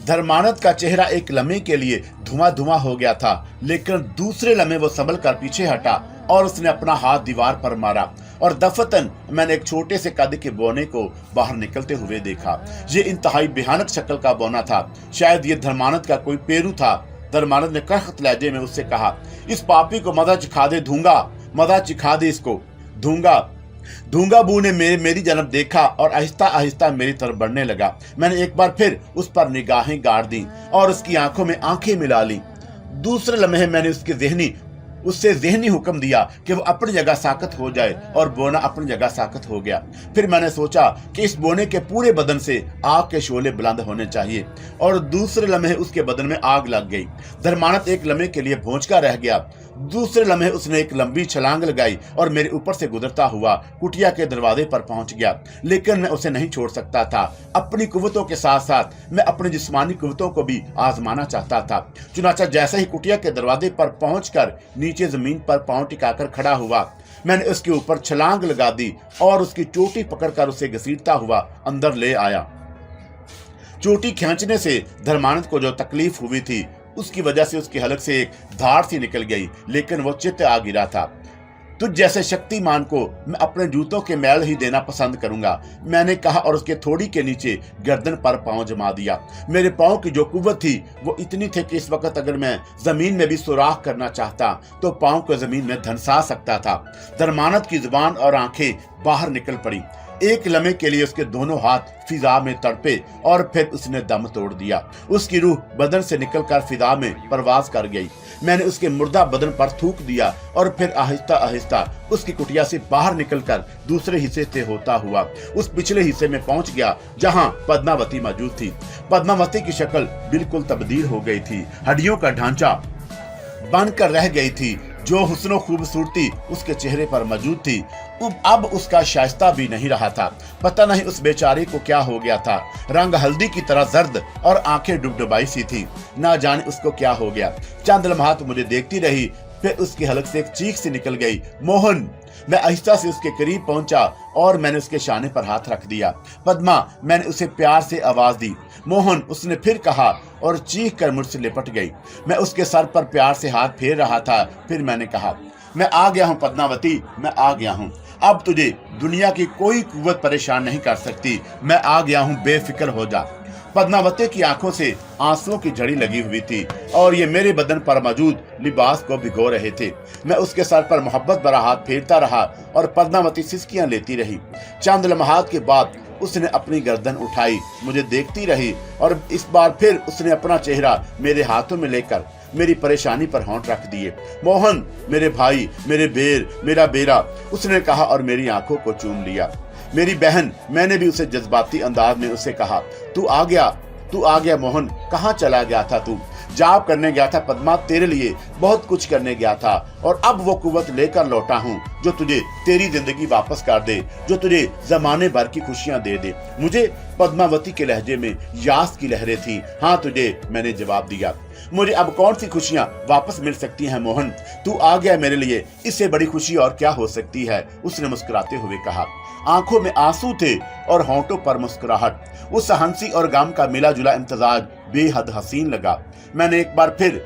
धर्मानंद का चेहरा एक लम्हे के लिए धुआं धुआं हो गया था, लेकिन दूसरे लम्हे वो संभल कर पीछे हटा और उसने अपना हाथ दीवार पर मारा और दफतन मैंने एक छोटे से कद के बौने को बाहर निकलते हुए देखा। ये इंतहाई भयानक शक्ल का बौना था। शायद ये धर्मानंद का कोई पेरू था। धर्मानंद ने करखत लहजे में उससे कहा, इस पापी को मदा चिखा दे, दूंगा, मदा चिखा दे इसको, दूंगा। बू ने मेरी जन्म देखा और आहिस्ता आहिस्ता मेरी तरफ बढ़ने लगा। मैंने एक बार फिर उस पर निगाहें गाड़ दी और उसकी आंखों में आंखें मिला ली। दूसरे लम्हे मैंने उसकी ज़हनी उससे ज़हनी हुक्म दिया कि वो अपनी जगह साकत हो जाए और बोना अपनी जगह साकत हो गया। फिर मैंने सोचा कि इस बोने के पूरे बदन से आग के शोले बुलंद होने चाहिए और दूसरे लम्हे उसके बदन में आग लग गई। धर्मानत एक लम्हे के लिए भौंचका रह गया। दूसरे लम्हे उसने एक लंबी छलांग लगाई और मेरे ऊपर से गुजरता हुआ कुटिया के दरवाजे पर पहुंच गया, लेकिन मैं उसे नहीं छोड़ सकता था। अपनी कुव्वतों के साथ साथ मैं अपनी जिस्मानी कुव्वतों को भी आजमाना चाहता था। चुनाचा जैसे ही कुटिया के दरवाजे पर पहुंचकर नीचे जमीन पर पांव टिकाकर खड़ा हुआ, मैंने उसके ऊपर छलांग लगा दी और उसकी चोटी पकड़कर उसे घसीटता हुआ अंदर ले आया। चोटी खींचने से धर्मानंद को जो तकलीफ हुई थी उसकी वजह से उसकी हलक से एक धार सी निकल गई, लेकिन वो चित्त आ गिरा था। तुझ जैसे शक्तिमान को मैं अपने जूतों के मैल ही देना पसंद करूंगा, मैंने कहा और उसके थोड़ी के नीचे गर्दन पर पांव जमा दिया। मेरे पांव की जो कुव्वत थी वो इतनी थी कि इस वक्त अगर मैं जमीन में भी सुराख करना चाहता तो पांव को जमीन में धंसा सकता था। धर्मानंद की जुबान और आंखें बाहर निकल पड़ी। एक लम्हे के लिए उसके दोनों हाथ फिजा में तड़पे और फिर उसने दम तोड़ दिया। उसकी रूह बदन से निकलकर फिजा में परवाज कर गई। मैंने उसके मुर्दा बदन पर थूक दिया और फिर आहिस्ता आहिस्ता उसकी कुटिया से बाहर निकलकर दूसरे हिस्से से होता हुआ उस पिछले हिस्से में पहुंच गया जहां पद्मावती मौजूद थी। पद्मावती की शक्ल बिल्कुल तब्दील हो गई थी, हड्डियों का ढांचा बनकर रह गई थी। जो हुस्न खूबसूरती उसके चेहरे पर मौजूद थी अब उसका शाइस्ता भी नहीं रहा था। पता नहीं उस बेचारे को क्या हो गया था। रंग हल्दी की तरह जर्द और आंखें डुबडुबाई सी थी। ना जाने उसको क्या हो गया। चंद लम्हात मुझे देखती रही, फिर उसकी हलक से एक चीख सी निकल गई, मोहन। मैं आहिस्ता से उसके करीब पहुंचा और मैंने उसके शाने पर हाथ रख दिया। पद्मा, मैंने उसे प्यार से आवाज दी। मोहन, उसने फिर कहा और चीख कर मुझसे लिपट गई। मैं उसके सर पर प्यार से हाथ फेर रहा था। फिर मैंने कहा, मैं आ गया हूं पद्मावती, मैं आ गया हूं। अब तुझे दुनिया की कोई कुव्वत परेशान नहीं कर सकती। मैं आ गया हूं, बेफिक्र हो जा। पद्मावती की आंखों से आंसुओं की झड़ी लगी हुई थी और ये मेरे बदन पर मौजूद लिबास को भिगो रहे थे। मैं उसके सर पर मोहब्बत भरा हाथ फेरता रहा और पद्मावती सिसकियां लेती रही। चंद लम्हात के बाद उसने अपनी गर्दन उठाई, मुझे देखती रही और इस बार फिर उसने अपना चेहरा मेरे हाथों में लेकर मेरी परेशानी पर होंठ रख दिए। मोहन, मेरे भाई, मेरे बेर, मेरा बेरा, उसने कहा और मेरी आंखों को चूम लिया। मेरी बहन, मैंने भी उसे जज्बाती अंदाज में उसे कहा, तू आ गया मोहन। कहाँ चला गया था तू? जाप करने गया था पद्मा, तेरे लिए बहुत कुछ करने गया था और अब वो कुव्वत लेकर लौटा हूँ जो तुझे तेरी जिंदगी वापस कर दे, जो तुझे जमाने भर की खुशियां दे दे। मुझे पद्मावती के लहजे में यास की लहरें थी। हाँ, तुझे मैंने जवाब दिया। मुझे अब कौन सी खुशियां वापस मिल सकती हैं मोहन? तू आ गया मेरे लिए, इससे बड़ी खुशी और क्या हो सकती है? उसने मुस्कुराते हुए कहा। आंखों में आंसू थे और होंठों पर मुस्कुराहट। उस हंसी और गम का मिला जुला इम्तजाज बेहद हसीन लगा। मैंने एक बार फिर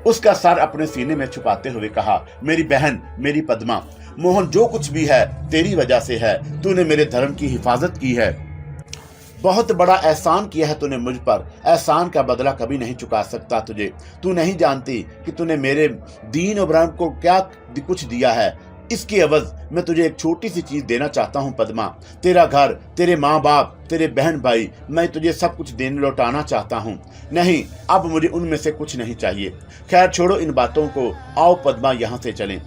उसका सर अपने सीने में छुपाते हुए कहा, मेरी बहन, मेरी पद्मा, मोहन, जो कुछ भी है तेरी वजह से है। तूने मेरे धर्म की हिफाजत की है, बहुत बड़ा एहसान किया है तूने मुझ पर। एहसान का बदला कभी नहीं चुका सकता तुझे। तू नहीं जानती कि तूने मेरे दीन और ब्रह्म को क्या कुछ दिया है। इसकी एवज मैं तुझे एक छोटी सी चीज देना चाहता हूँ पद्मा। तेरा घर, तेरे माँ बाप, तेरे बहन भाई, मैं तुझे सब कुछ देने लौटाना चाहता हूँ। नहीं, अब मुझे उनमें से कुछ नहीं चाहिए। खैर छोड़ो इन बातों को, आओ पद्मा यहाँ से चलें।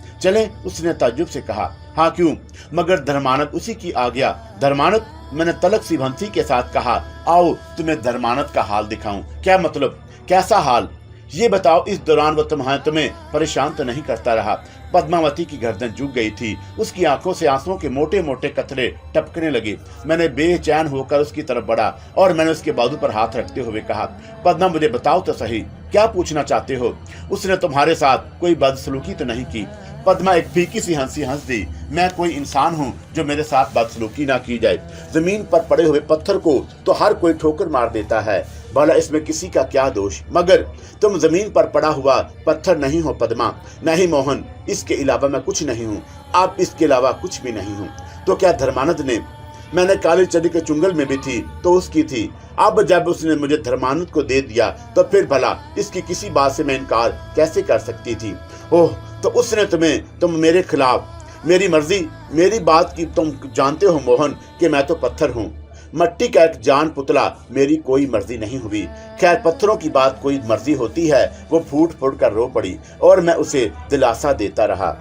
उसने ताज्जुब से कहा। हाँ, क्यों? मगर धर्मानंद उसी की आ गया। धर्मानंद, मैंने तलक सी भंसी के साथ कहा, आओ तुम्हें धर्मानंद का हाल दिखाऊं। क्या मतलब? कैसा हाल? ये बताओ। इस दौरान वो तुम्हें परेशान तो नहीं करता रहा? पद्मावती की गर्दन झुक गई थी। उसकी आंखों से आंसुओं के मोटे मोटे कतरे टपकने लगे। मैंने बेचैन होकर उसकी तरफ बढ़ा और मैंने उसके बाजू पर हाथ रखते हुए कहा, पद्मा, मुझे बताओ तो सही, क्या पूछना चाहते हो? उसने तुम्हारे साथ कोई बदसलूकी तो नहीं की? पद्मा एक फीकी सी हंसी हंस दी। मैं कोई इंसान हूँ जो मेरे साथ बदसलूकी ना की जाए? जमीन पर पड़े हुए पत्थर को तो हर कोई ठोकर मार देता है, भला इसमें किसी का क्या दोष? मगर तुम जमीन पर पड़ा हुआ पत्थर नहीं हो पद्मा। नहीं मोहन, इसके अलावा मैं कुछ नहीं हूँ। अब इसके अलावा कुछ भी नहीं हूँ। तो क्या धर्मानंद ने? मैंने काली चढ़ी के चुंगल में भी थी तो उसकी थी। अब जब उसने मुझे धर्मानंद को दे दिया तो फिर भला इसकी किसी बात से मैं इनकार कैसे कर सकती थी? ओह, तो उसने तुम मेरे खिलाफ, मेरी मर्जी, मेरी बात की तुम जानते हो मोहन कि मैं तो पत्थर हूँ। मट्टी का एक जान पुतला मेरी कोई मर्जी नहीं हुई। खैर, पत्थरों की बात कोई मर्जी होती है। वो फूट फूट कर रो पड़ी और मैं उसे दिलासा देता रहा।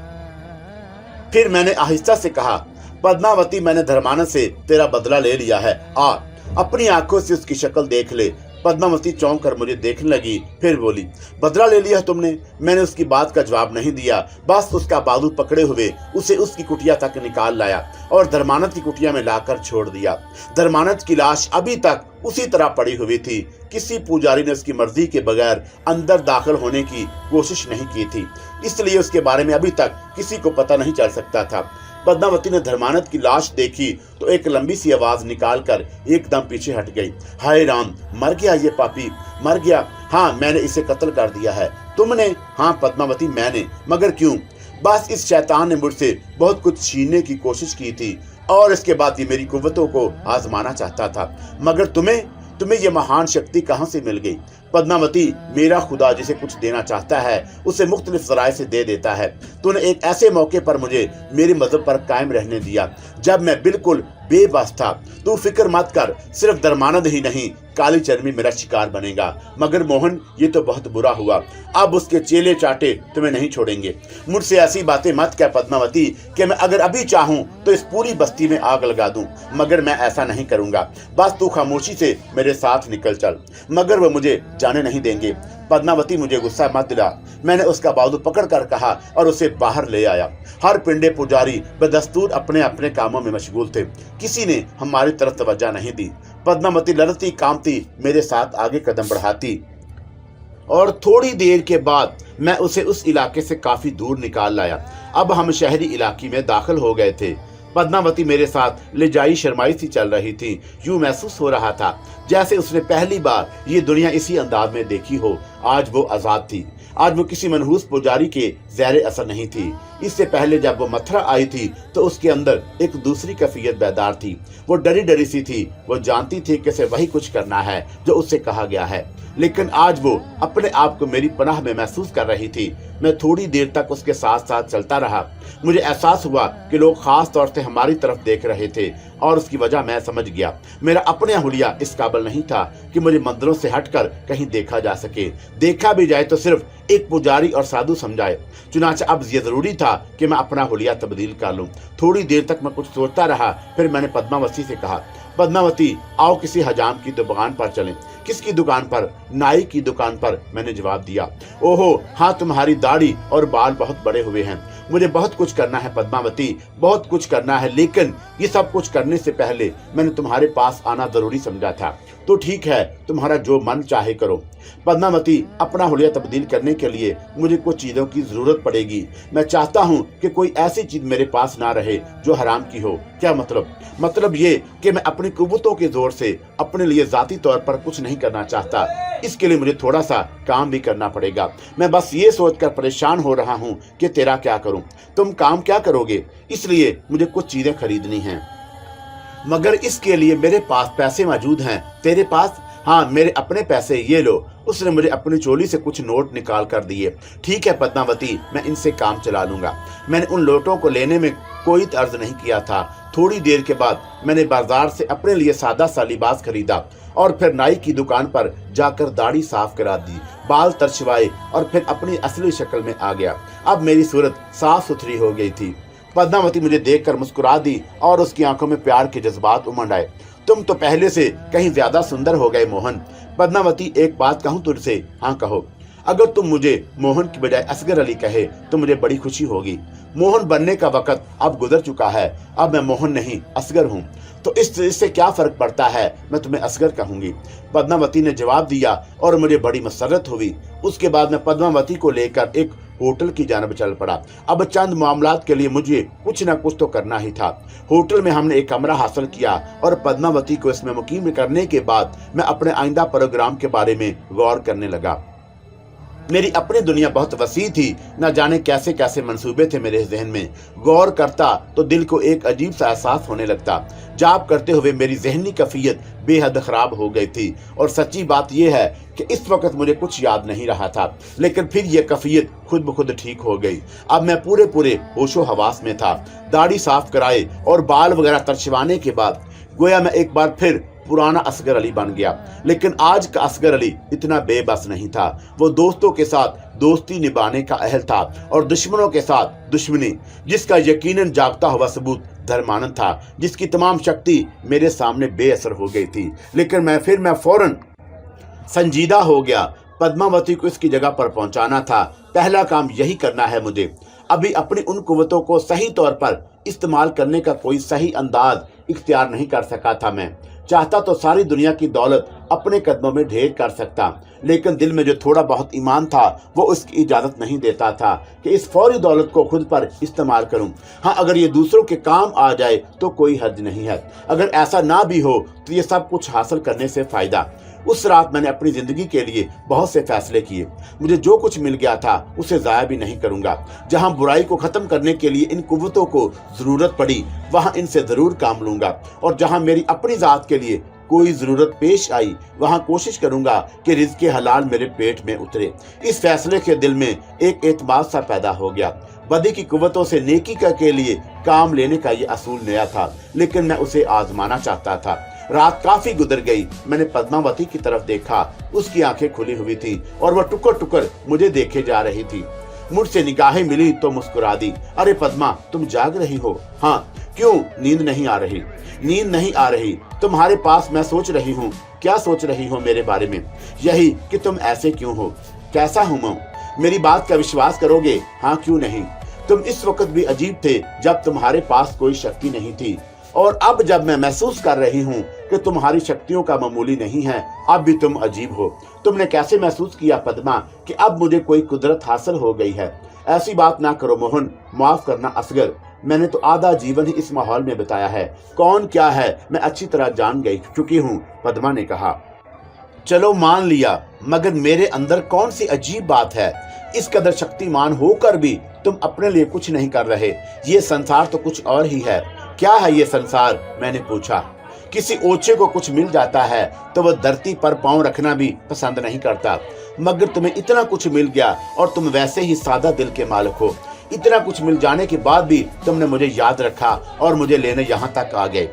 फिर मैंने आहिस्ता से कहा, पद्मावती, मैंने धर्मानंद से तेरा बदला ले लिया है। आ, अपनी आंखों से उसकी शक्ल देख ले। पद्मावती चौंक कर मुझे देखने लगी, फिर बोली, बदला ले लिया तुमने? मैंने उसकी बात का जवाब नहीं दिया, बस उसका बाजू पकड़े हुए उसे उसकी कुटिया तक निकाल लाया और धर्मानंद की कुटिया में लाकर छोड़ दिया। धर्मानंद की लाश अभी तक उसी तरह पड़ी हुई थी। किसी पुजारी ने उसकी मर्जी के बगैर अंदर दाखिल होने की कोशिश नहीं की थी, इसलिए उसके बारे में अभी तक किसी को पता नहीं चल सकता था। पद्मावती ने धर्मानंद की लाश देखी तो एक लंबी सी आवाज निकालकर एकदम पीछे हट गई। हाय राम, मर गया ये पापी, मर गया। हाँ, मैंने इसे कत्ल कर दिया है। तुमने? हाँ पद्मावती, मैंने। मगर क्यों? बस इस शैतान ने मुझसे बहुत कुछ छीनने की कोशिश की थी और इसके बाद ये मेरी कुव्वतों को आजमाना चाहता था। मगर तुम्हें ये महान शक्ति कहां से मिल गई? पद्मावती, मेरा खुदा जिसे कुछ देना चाहता है उसे मुख्तलिफ जराए से दे देता है। तूने एक ऐसे मौके पर मुझे मेरे मजहब पर कायम रहने दिया जब मैं बिल्कुल बेबस था। तू फिक्र मत कर, सिर्फ धर्मानंद ही नहीं, काली चर्मी मेरा शिकार बनेगा। मगर मोहन, ये तो बहुत बुरा हुआ। अब उसके चेले चाटे तुम्हें नहीं छोड़ेंगे। मुझसे ऐसी बातें मत कह पद्मावती कि मैं अगर अभी चाहूं तो इस पूरी बस्ती में आग लगा दूं, मगर मैं ऐसा नहीं करूंगा। बस तू खामोशी से मेरे साथ निकल चल। मगर वो मुझे जाने नहीं देंगे। पद्मावती, मुझे गुस्सा मत दिला, मैंने उसका बाजू पकड़ कर कहा और उसे बाहर ले आया। हर पिंडे पुजारी बदस्तूर अपने अपने कामों में मशगूल थे, किसी ने हमारी तरफ तवज्जो नहीं दी। पद्मावती लड़ती कामती मेरे साथ आगे कदम बढ़ाती और थोड़ी देर के बाद मैं उसे उस इलाके से काफी दूर निकाल लाया। अब हम शहरी इलाके में दाखिल हो गए थे। पद्मावती मेरे साथ ले जाई शर्माई सी चल रही थी। यूं महसूस हो रहा था जैसे उसने पहली बार ये दुनिया इसी अंदाज में देखी हो। आज वो आजाद थी, आज वो किसी मनहूस पुजारी के ज़ेरे असर नहीं थी। इससे पहले जब वो मथुरा आई थी तो उसके अंदर एक दूसरी कैफियत बेदार थी। वो डरी डरी सी थी। वो जानती थी कि उसे वही कुछ करना है जो उससे कहा गया है, लेकिन आज वो अपने आप को मेरी पनाह में महसूस कर रही थी। मैं थोड़ी देर तक उसके साथ साथ चलता रहा। मुझे एहसास हुआ कि लोग खास तौर से हमारी तरफ देख रहे थे और उसकी वजह मैं समझ गया। मेरा अपना हुलिया इस काबिल नहीं था कि मुझे मंदिरों से हटकर कहीं देखा जा सके। देखा भी जाए तो सिर्फ एक पुजारी और साधु समझाए। चुनांचे अब ये जरूरी था कि मैं अपना हुलिया तब्दील कर लूं। थोड़ी देर तक मैं कुछ सोचता रहा, फिर मैंने पद्मावती से कहा, पद्मावती, आओ किसी हजाम की दुकान पर चलें। किसकी दुकान पर? नाई की दुकान पर, मैंने जवाब दिया। ओहो हाँ, तुम्हारी दाढ़ी और बाल बहुत बड़े हुए हैं। मुझे बहुत कुछ करना है पद्मावती, बहुत कुछ करना है, लेकिन ये सब कुछ करने से पहले मैंने तुम्हारे पास आना जरूरी समझा था। तो ठीक है, तुम्हारा जो मन चाहे करो। पद्मावती, अपना हुलिया तब्दील करने के लिए मुझे कुछ चीजों की जरूरत पड़ेगी। मैं चाहता हूँ कि कोई ऐसी चीज मेरे पास ना रहे जो हराम की हो। क्या मतलब? मतलब ये कि मैं अपनी कुव्वतों के जोर से अपने लिए जाती तौर पर कुछ नहीं करना चाहता। इसके लिए मुझे थोड़ा सा काम भी करना पड़ेगा। मैं बस ये सोचकर परेशान हो रहा हूँ कि तेरा क्या करूँ। तुम काम क्या करोगे? इसलिए मुझे कुछ चीजें खरीदनी हैं, मगर इसके लिए मेरे पास पैसे मौजूद हैं। तेरे पास? हाँ, मेरे अपने पैसे, ये लो। उसने मुझे अपनी चोली से कुछ नोट निकाल कर दिए। ठीक है पद्मावती, मैं इनसे काम चला लूंगा। मैंने उन नोटों को लेने में कोई अर्ज नहीं किया था। थोड़ी देर के बाद मैंने बाजार से अपने लिए सादा सा लिबास खरीदा और फिर नाई की दुकान पर जाकर दाढ़ी साफ करा दी, बाल तरछवाए और फिर अपनी असली शक्ल में आ गया। अब मेरी सूरत साफ सुथरी हो गई थी। पद्मावती मुझे देखकर मुस्कुरा दी और उसकी आंखों में प्यार के जज्बात उमड़ आए। तुम तो पहले से कहीं ज्यादा सुंदर हो गए मोहन। पद्मावती, एक बात कहूं तुझसे? हाँ कहो। अगर तुम मुझे मोहन की बजाय असगर अली कहे तो मुझे बड़ी खुशी होगी। मोहन बनने का वक्त अब गुजर चुका है। अब मैं मोहन नहीं, असगर हूँ। तो इससे क्या फर्क पड़ता है, मैं तुम्हें असगर कहूंगी। पद्मावती ने जवाब दिया और मुझे बड़ी मसरत हुई। उसके बाद मैं पद्मावती को लेकर एक होटल की जानब चल पड़ा। अब चंद मामलात के लिए मुझे कुछ न कुछ तो करना ही था। होटल में हमने एक कमरा हासिल किया और पद्मावती को इसमें मुकीम करने के बाद मैं अपने आइंदा प्रोग्राम के बारे में गौर करने लगा। मेरी अपनी दुनिया बहुत वसी थी, न जाने कैसे कैसे मंसूबे थे मेरे जहन में। गौर करता तो दिल को एक अजीब सा एहसास होने लगता। जाप करते हुए मेरी जहनी कैफियत बेहद खराब हो गई थी और सच्ची बात यह है कि इस वक्त मुझे कुछ याद नहीं रहा था, लेकिन फिर यह कैफियत खुद ब खुद ठीक हो गई। अब मैं पूरे होशो हवास में था। दाढ़ी साफ कराए और बाल वगैरह तरछवाने के बाद गोया मैं एक बार फिर पुराना असगर अली बन गया। लेकिन आज का असगर अली इतना बेबस नहीं था। वो दोस्तों के साथ दोस्ती निभाने का अहल था और दुश्मनों के साथ दुश्मनी, जिसका यकीनन जागता हुआ सबूत धर्मानंद था, जिसकी तमाम शक्ति मेरे सामने बेअसर हो गई थी। लेकिन मैं फौरन संजीदा हो गया। पद्मावती को इसकी जगह पर पहुंचाना था। पहला काम यही करना है मुझे। अभी अपनी उन कुव्वतों को सही तौर पर इस्तेमाल करने का कोई सही अंदाज इख्तियार नहीं कर सका था। मैं चाहता तो सारी दुनिया की दौलत अपने कदमों में ढेर कर सकता, लेकिन दिल में जो थोड़ा बहुत ईमान था वो उसकी इजाजत नहीं देता था कि इस फौरी दौलत को खुद पर इस्तेमाल करूं। हाँ, अगर ये दूसरों के काम आ जाए तो कोई हर्ज नहीं है। अगर ऐसा ना भी हो तो ये सब कुछ हासिल करने से फायदा। उस रात मैंने अपनी जिंदगी के लिए बहुत से फैसले किए। मुझे जो कुछ मिल गया था उसे जाया भी नहीं करूंगा। जहां बुराई को खत्म करने के लिए इन कुव्वतों को जरूरत पड़ी वहां इनसे जरूर काम लूंगा, और जहां मेरी अपनी जात के लिए कोई जरूरत पेश आई वहां कोशिश करूंगा कि रिज़्क़े हलाल मेरे पेट में उतरे। इस फैसले के दिल में एक एतमाद सा पैदा हो गया। बदी की कुव्वतों से नेकी के लिए काम लेने का ये असूल नया था, लेकिन मैं उसे आजमाना चाहता था। रात काफी गुजर गई। मैंने पद्मावती की तरफ देखा। उसकी आंखें खुली हुई थी और वह टुकर टुकर मुझे देखे जा रही थी। मुझसे निगाहें मिली तो मुस्कुरा दी। अरे पद्मा, तुम जाग रही हो? हाँ। क्यों, नींद नहीं आ रही? नींद नहीं आ रही। तुम्हारे पास मैं सोच रही हूँ। क्या सोच रही हो मेरे बारे में? यही कि तुम ऐसे क्यों हो, कैसा हूँ मैं। मेरी बात का विश्वास करोगे? हाँ, क्यों नहीं। तुम इस वक्त भी अजीब थे जब तुम्हारे पास कोई शक्ति नहीं थी, और अब जब मैं महसूस कर रही हूँ कि तुम्हारी शक्तियों का मामूली नहीं है, अब भी तुम अजीब हो। तुमने कैसे महसूस किया पद्मा कि अब मुझे कोई कुदरत हासिल हो गई है? ऐसी बात ना करो मोहन, माफ करना असगर। मैंने तो आधा जीवन ही इस माहौल में बिताया है। कौन क्या है मैं अच्छी तरह जान चुकी हूँ, पद्मा ने कहा। चलो मान लिया, मगर मेरे अंदर कौन सी अजीब बात है? इस कदर शक्तिमान होकर भी तुम अपने लिए कुछ नहीं कर रहे। ये संसार तो कुछ और ही है। क्या है ये संसार? मैंने पूछा। किसी ओछे को कुछ मिल जाता है तो वह धरती पर पांव रखना भी पसंद नहीं करता, मगर तुम्हें इतना कुछ मिल गया और तुम वैसे ही सादा दिल के मालिक हो। इतना कुछ मिल जाने के बाद भी तुमने मुझे याद रखा और मुझे लेने यहाँ तक आ गए।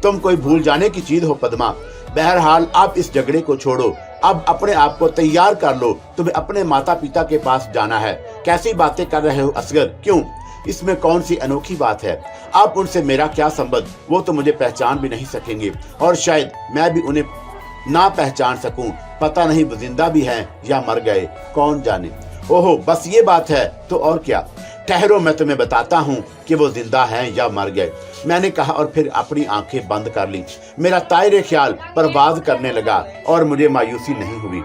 तुम कोई भूल जाने की चीज हो पद्मा। बहरहाल अब इस झगड़े को छोड़ो, अब अपने आप को तैयार कर लो। तुम्हें अपने माता पिता के पास जाना है। कैसी बातें कर रहे हो असगर? क्यों, इसमें कौन सी अनोखी बात है? अब उनसे मेरा क्या संबंध? वो तो मुझे पहचान भी नहीं सकेंगे, और शायद मैं भी उन्हें ना पहचान सकूं। पता नहीं वो जिंदा भी हैं या मर गए, कौन जाने। ओहो, बस ये बात है तो और क्या। ठहरो, मैं तुम्हें बताता हूँ कि वो जिंदा हैं या मर गए, मैंने कहा, और फिर अपनी आंखें बंद कर ली। मेरा तायरे ख्याल परवाज करने लगा और मुझे मायूसी नहीं हुई।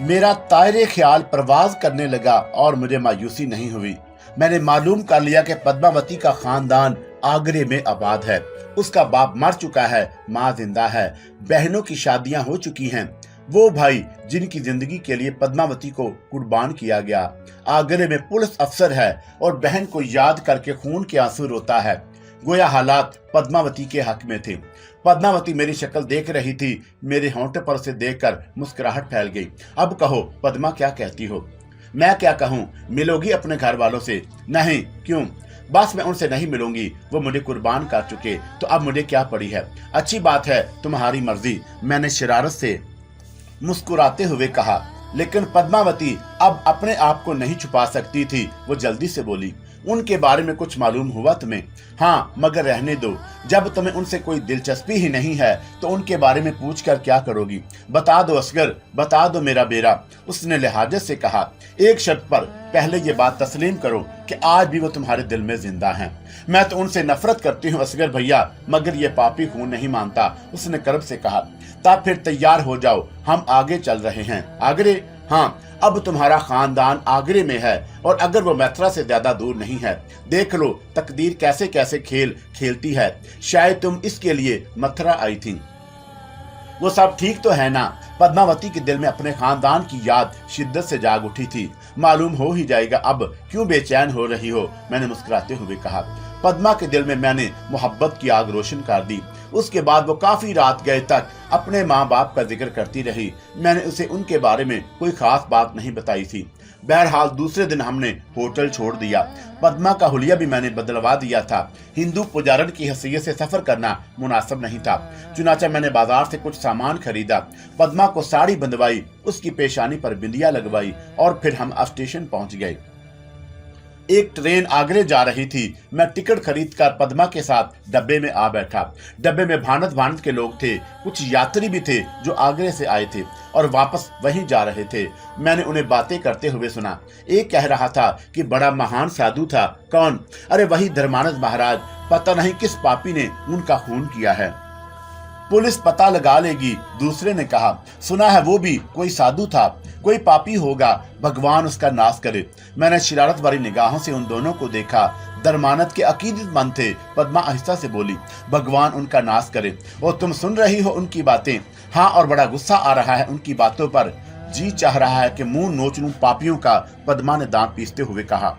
मेरा तायरे ख्याल परवाज करने लगा और मुझे मायूसी नहीं हुई। मैंने मालूम कर लिया कि पद्मावती का खानदान आगरे में आबाद है। उसका बाप मर चुका है, माँ जिंदा है, बहनों की शादियां हो चुकी हैं। वो भाई जिनकी जिंदगी के लिए पद्मावती को कुर्बान किया गया आगरे में पुलिस अफसर है और बहन को याद करके खून के आंसू रोता है। गोया हालात पद्मावती के हक में थे। पद्मावती मेरी शक्ल देख रही थी। मेरे होंठ पर उसे देखकर मुस्कुराहट फैल गई। अब कहो पद्मा, क्या कहती हो? मैं क्या कहूँ? मिलोगी अपने घर वालों से? नहीं। क्यों? बस मैं उनसे नहीं मिलूंगी, वो मुझे कुर्बान कर चुके, तो अब मुझे क्या पड़ी है। अच्छी बात है, तुम्हारी मर्जी, मैंने शरारत से मुस्कुराते हुए कहा। लेकिन पद्मावती अब अपने आप को नहीं छुपा सकती थी। वो जल्दी से बोली, उनके बारे में कुछ मालूम हुआ तुम्हें? हाँ, मगर रहने दो। जब तुम्हें उनसे कोई दिलचस्पी ही नहीं है तो उनके बारे में पूछकर क्या करोगी? बता दो असगर, बता दो मेरा बेरा, उसने लिहाजत से कहा। एक शर्त पर, पहले ये बात तस्लीम करो कि आज भी वो तुम्हारे दिल में जिंदा हैं। मैं तो उनसे नफरत करती हूँ असगर भैया, मगर ये पापी खून नहीं मानता, उसने कर्ब से कहा। तब फिर तैयार हो जाओ, हम आगे चल रहे हैं। आगरे? हाँ, अब तुम्हारा खानदान आगरे में है, और अगर वो मथुरा से ज्यादा दूर नहीं है। देख लो तकदीर कैसे कैसे खेल खेलती है। शायद तुम इसके लिए मथुरा आई थी। वो सब ठीक तो है ना? पद्मावती के दिल में अपने खानदान की याद शिद्दत से जाग उठी थी। मालूम हो ही जाएगा, अब क्यों बेचैन हो रही हो, मैंने मुस्कुराते हुए कहा। पद्मा के दिल में मैंने मोहब्बत की आग रोशन कर दी। उसके बाद वो काफी रात गए तक अपने माँ बाप का जिक्र करती रही। मैंने उसे उनके बारे में कोई खास बात नहीं बताई थी। बहरहाल दूसरे दिन हमने होटल छोड़ दिया। पद्मा का हुलिया भी मैंने बदलवा दिया था। हिंदू पुजारन की हैसियत से सफर करना मुनासिब नहीं था। चुनाचा मैंने बाजार से कुछ सामान खरीदा, पद्मा को साड़ी बंधवाई, उसकी पेशानी पर बिंदिया लगवाई और फिर हम स्टेशन पहुंच गए। एक ट्रेन आगरे जा रही थी। मैं टिकट खरीदकर पद्मा के साथ डब्बे में आ बैठा। डब्बे में भानत भानत के लोग थे। कुछ यात्री भी थे जो आगरे से आए थे और वापस वहीं जा रहे थे। मैंने उन्हें बातें करते हुए सुना। एक कह रहा था कि बड़ा महान साधु था। कौन? अरे वही धर्मानंद महाराज। पता नहीं किस पापी ने उनका खून किया है। पुलिस पता लगा लेगी। दूसरे ने कहा, सुना है वो भी कोई साधु था, कोई पापी होगा, भगवान उसका नाश करे। मैंने शरारत भरी निगाहों से उन दोनों को देखा। धर्मानंद के अकीदतमंद थे। पद्मा आहिस्ता से बोली, भगवान उनका नाश करे। और तुम सुन रही हो उनकी बातें? हाँ, और बड़ा गुस्सा आ रहा है उनकी बातों पर। जी चाह रहा है कि मुंह नोच लूं पापियों का। पद्मा ने दांत पीसते हुए कहा,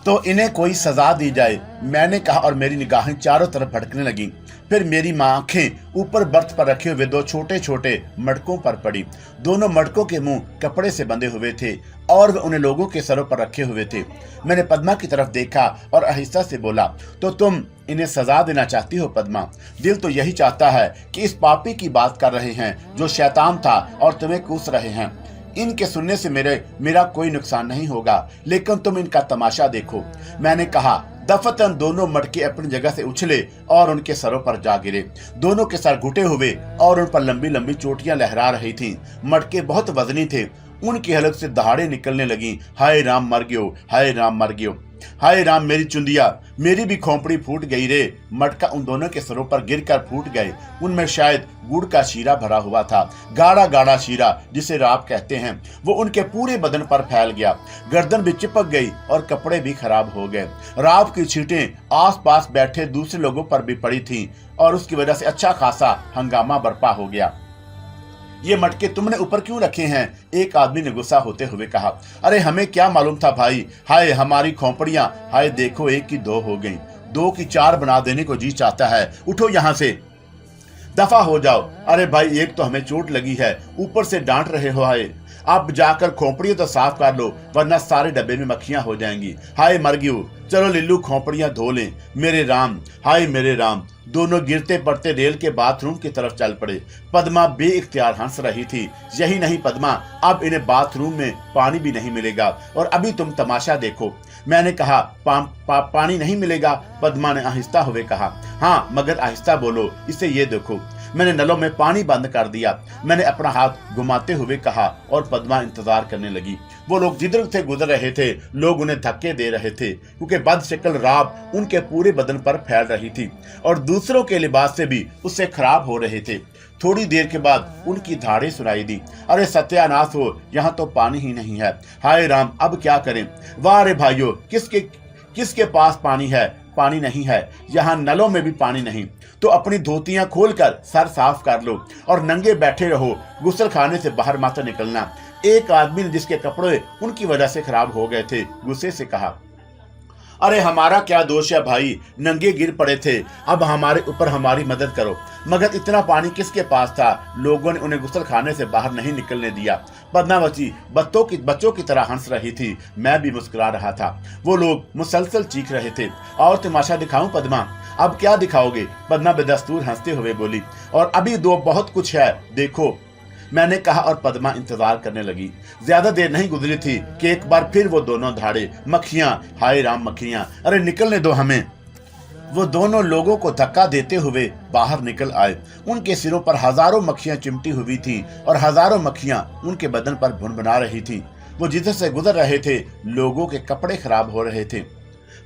तो इन्हें कोई सजा दी जाए। मैंने कहा और मेरी निगाहें चारों तरफ भटकने लगीं। फिर मेरी आंखें ऊपर बर्थ पर रखे हुए दो छोटे छोटे मटकों पर पड़ी। दोनों मटकों के मुंह कपड़े से बंधे हुए थे और वे उन्हें लोगों के सरों पर रखे हुए थे। मैंने पद्मा की तरफ देखा और आहिस्ता से बोला, तो तुम इन्हें सजा देना चाहती हो पद्मा? दिल तो यही चाहता है कि इस पापी की बात कर रहे हैं जो शैतान था और तुम्हें कूस रहे हैं। इनके सुनने से मेरा कोई नुकसान नहीं होगा, लेकिन तुम इनका तमाशा देखो। मैंने कहा। दफतन दोनों मटके अपनी जगह से उछले और उनके सरों पर जा गिरे। दोनों के सर घुटे हुए और उन पर लंबी लंबी चोटियां लहरा रही थीं। मटके बहुत वजनी थे। उनकी हलक से दहाड़े निकलने लगी। हाय राम मर गयो, हाय राम मर गयो, हाय राम मेरी चुंदिया, मेरी भी खोपड़ी फूट गई रे। मटका उन दोनों के सरों पर गिरकर फूट गए। उनमें शायद गुड़ का शीरा भरा हुआ था, गाढ़ा गाढ़ा शीरा जिसे राप कहते हैं। वो उनके पूरे बदन पर फैल गया। गर्दन भी चिपक गई और कपड़े भी खराब हो गए। राप की छींटें आसपास बैठे दूसरे लोगों पर भी पड़ी थीं और उसकी वजह से अच्छा खासा हंगामा बर्पा हो गया। ये मटके तुमने ऊपर क्यों रखे हैं? एक आदमी ने गुस्सा होते हुए कहा। अरे हमें क्या मालूम था भाई। हाय हमारी खोपड़ियां, हाय देखो एक की दो हो गई, दो की चार बना देने को जी चाहता है। उठो यहाँ से, दफा हो जाओ। अरे भाई एक तो हमें चोट लगी है, ऊपर से डांट रहे हो। हाय अब जाकर खोपड़ियां तो साफ कर लो, वरना सारे डब्बे में मक्खियां हो जाएंगी। हाय मर गयू, चलो लिल्लू खोपड़ियां धो लें। मेरे राम, हाय मेरे राम। दोनों गिरते पड़ते रेल के बाथरूम की तरफ चल पड़े। पद्मा बेइख्तियार हंस रही थी। यही नहीं पद्मा, अब इन्हें बाथरूम में पानी भी नहीं मिलेगा और अभी तुम तमाशा देखो। मैंने कहा, पानी नहीं मिलेगा? पद्मा ने आहिस्ता हुए कहा। हाँ मगर आहिस्ता बोलो, इसे ये देखो। मैंने नलों में पानी बंद कर दिया। मैंने अपना हाथ घुमाते हुए कहा और पद्मा इंतजार करने लगी। वो लोग जिधर से गुजर रहे थे, लोग उन्हें धक्के दे रहे थे क्योंकि बदशक्ल राब उनके पूरे बदन पर फैल रही थी और दूसरों के लिबास से भी उससे खराब हो रहे थे। थोड़ी देर के बाद उनकी धाड़ें सुनाई दी। अरे सत्यानाश हो, यहाँ तो पानी ही नहीं है। हाय राम, अब क्या करें? वाह रे भाइयों, किसके पास पानी है? पानी नहीं है, यहाँ नलों में भी पानी नहीं। तो अपनी धोतियां खोलकर सर साफ कर लो और नंगे बैठे रहो, गुस्ल खाने से बाहर मत निकलना। एक आदमी ने, जिसके कपड़े उनकी वजह से खराब हो गए थे, गुस्से से कहा। अरे हमारा क्या दोष है भाई, नंगे गिर पड़े थे, अब हमारे ऊपर हमारी मदद करो। मगर इतना पानी किसके पास था? लोगों ने उन्हें गुस्ल खाने से बाहर नहीं निकलने दिया। पद्मावती बच्चों की तरह हंस रही थी। मैं भी मुस्कुरा रहा था। वो लोग मुसलसल चीख रहे थे। और तमाशा दिखाऊं पद्मा? अब क्या दिखाओगे? पद्मा बेदस्तूर हंसते हुए बोली। और अभी दो बहुत कुछ है, देखो। मैंने कहा और पद्मा इंतजार करने लगी। ज्यादा देर नहीं गुजरी थी कि एक बार फिर वो दोनों धाड़े। मक्खियां, हाय राम मक्खियां, अरे निकलने दो हमें। वो दोनों लोगों को धक्का देते हुए बाहर निकल आए। उनके सिरों पर हजारों मक्खियां चिमटी हुई थी और हजारों मक्खियां उनके बदन पर भुनभुना रही थी। वो जिधर से गुजर रहे थे, लोगों के कपड़े खराब हो रहे थे।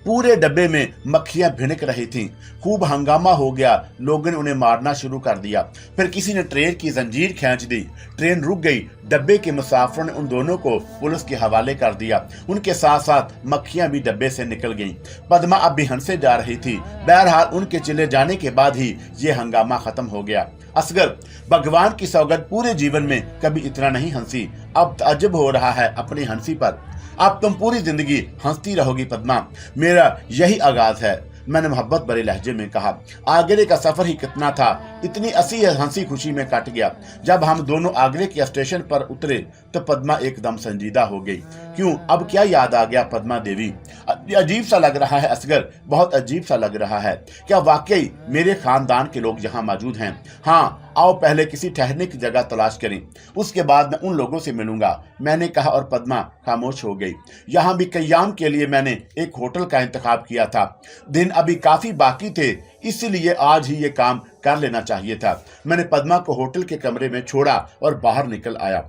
पूरे डब्बे में मक्खियां भिनक रही थीं। खूब हंगामा हो गया। लोगों ने उन्हें मारना शुरू कर दिया। फिर किसी ने ट्रेन की जंजीर खींच दी। ट्रेन रुक गई। डब्बे के मुसाफिरों ने उन दोनों को पुलिस के हवाले कर दिया। उनके साथ साथ मक्खियां भी डब्बे से निकल गईं। पद्मा अब भी हंसे जा रही थी। बहरहाल उनके चले जाने के बाद ही ये हंगामा खत्म हो गया। असगर, भगवान की सौगंध, पूरे जीवन में कभी इतना नहीं हंसी। अब ताज्जुब हो रहा है अपनी हंसी पर। अब तुम पूरी जिंदगी हंसती रहोगी पद्मा, मेरा यही आगाज है। मैंने मोहब्बत भरे लहजे में कहा। आगरे का सफर ही कितना था, इतनी हंसी खुशी में कट गया। जब हम दोनों आगरे के स्टेशन पर उतरे तो पद्मा एकदम संजीदा हो गई। क्यों, अब क्या याद आ गया पद्मा देवी? अजीब सा लग रहा है असगर, बहुत अजीब सा लग रहा है। क्या वाकई मेरे खानदान के लोग यहाँ मौजूद हैं? हाँ, आओ पहले किसी ठहरने की जगह तलाश करें, उसके बाद मैं उन लोगों से मिलूंगा, मैंने कहा और पद्मा खामोश हो गई। यहाँ भी कयाम के लिए मैंने एक होटल का इंतखाब किया था। दिन अभी काफी बाकी थे, इसलिए आज ही ये काम कर लेना चाहिए था। मैंने पद्मा को होटल के कमरे में छोड़ा और बाहर निकल आया।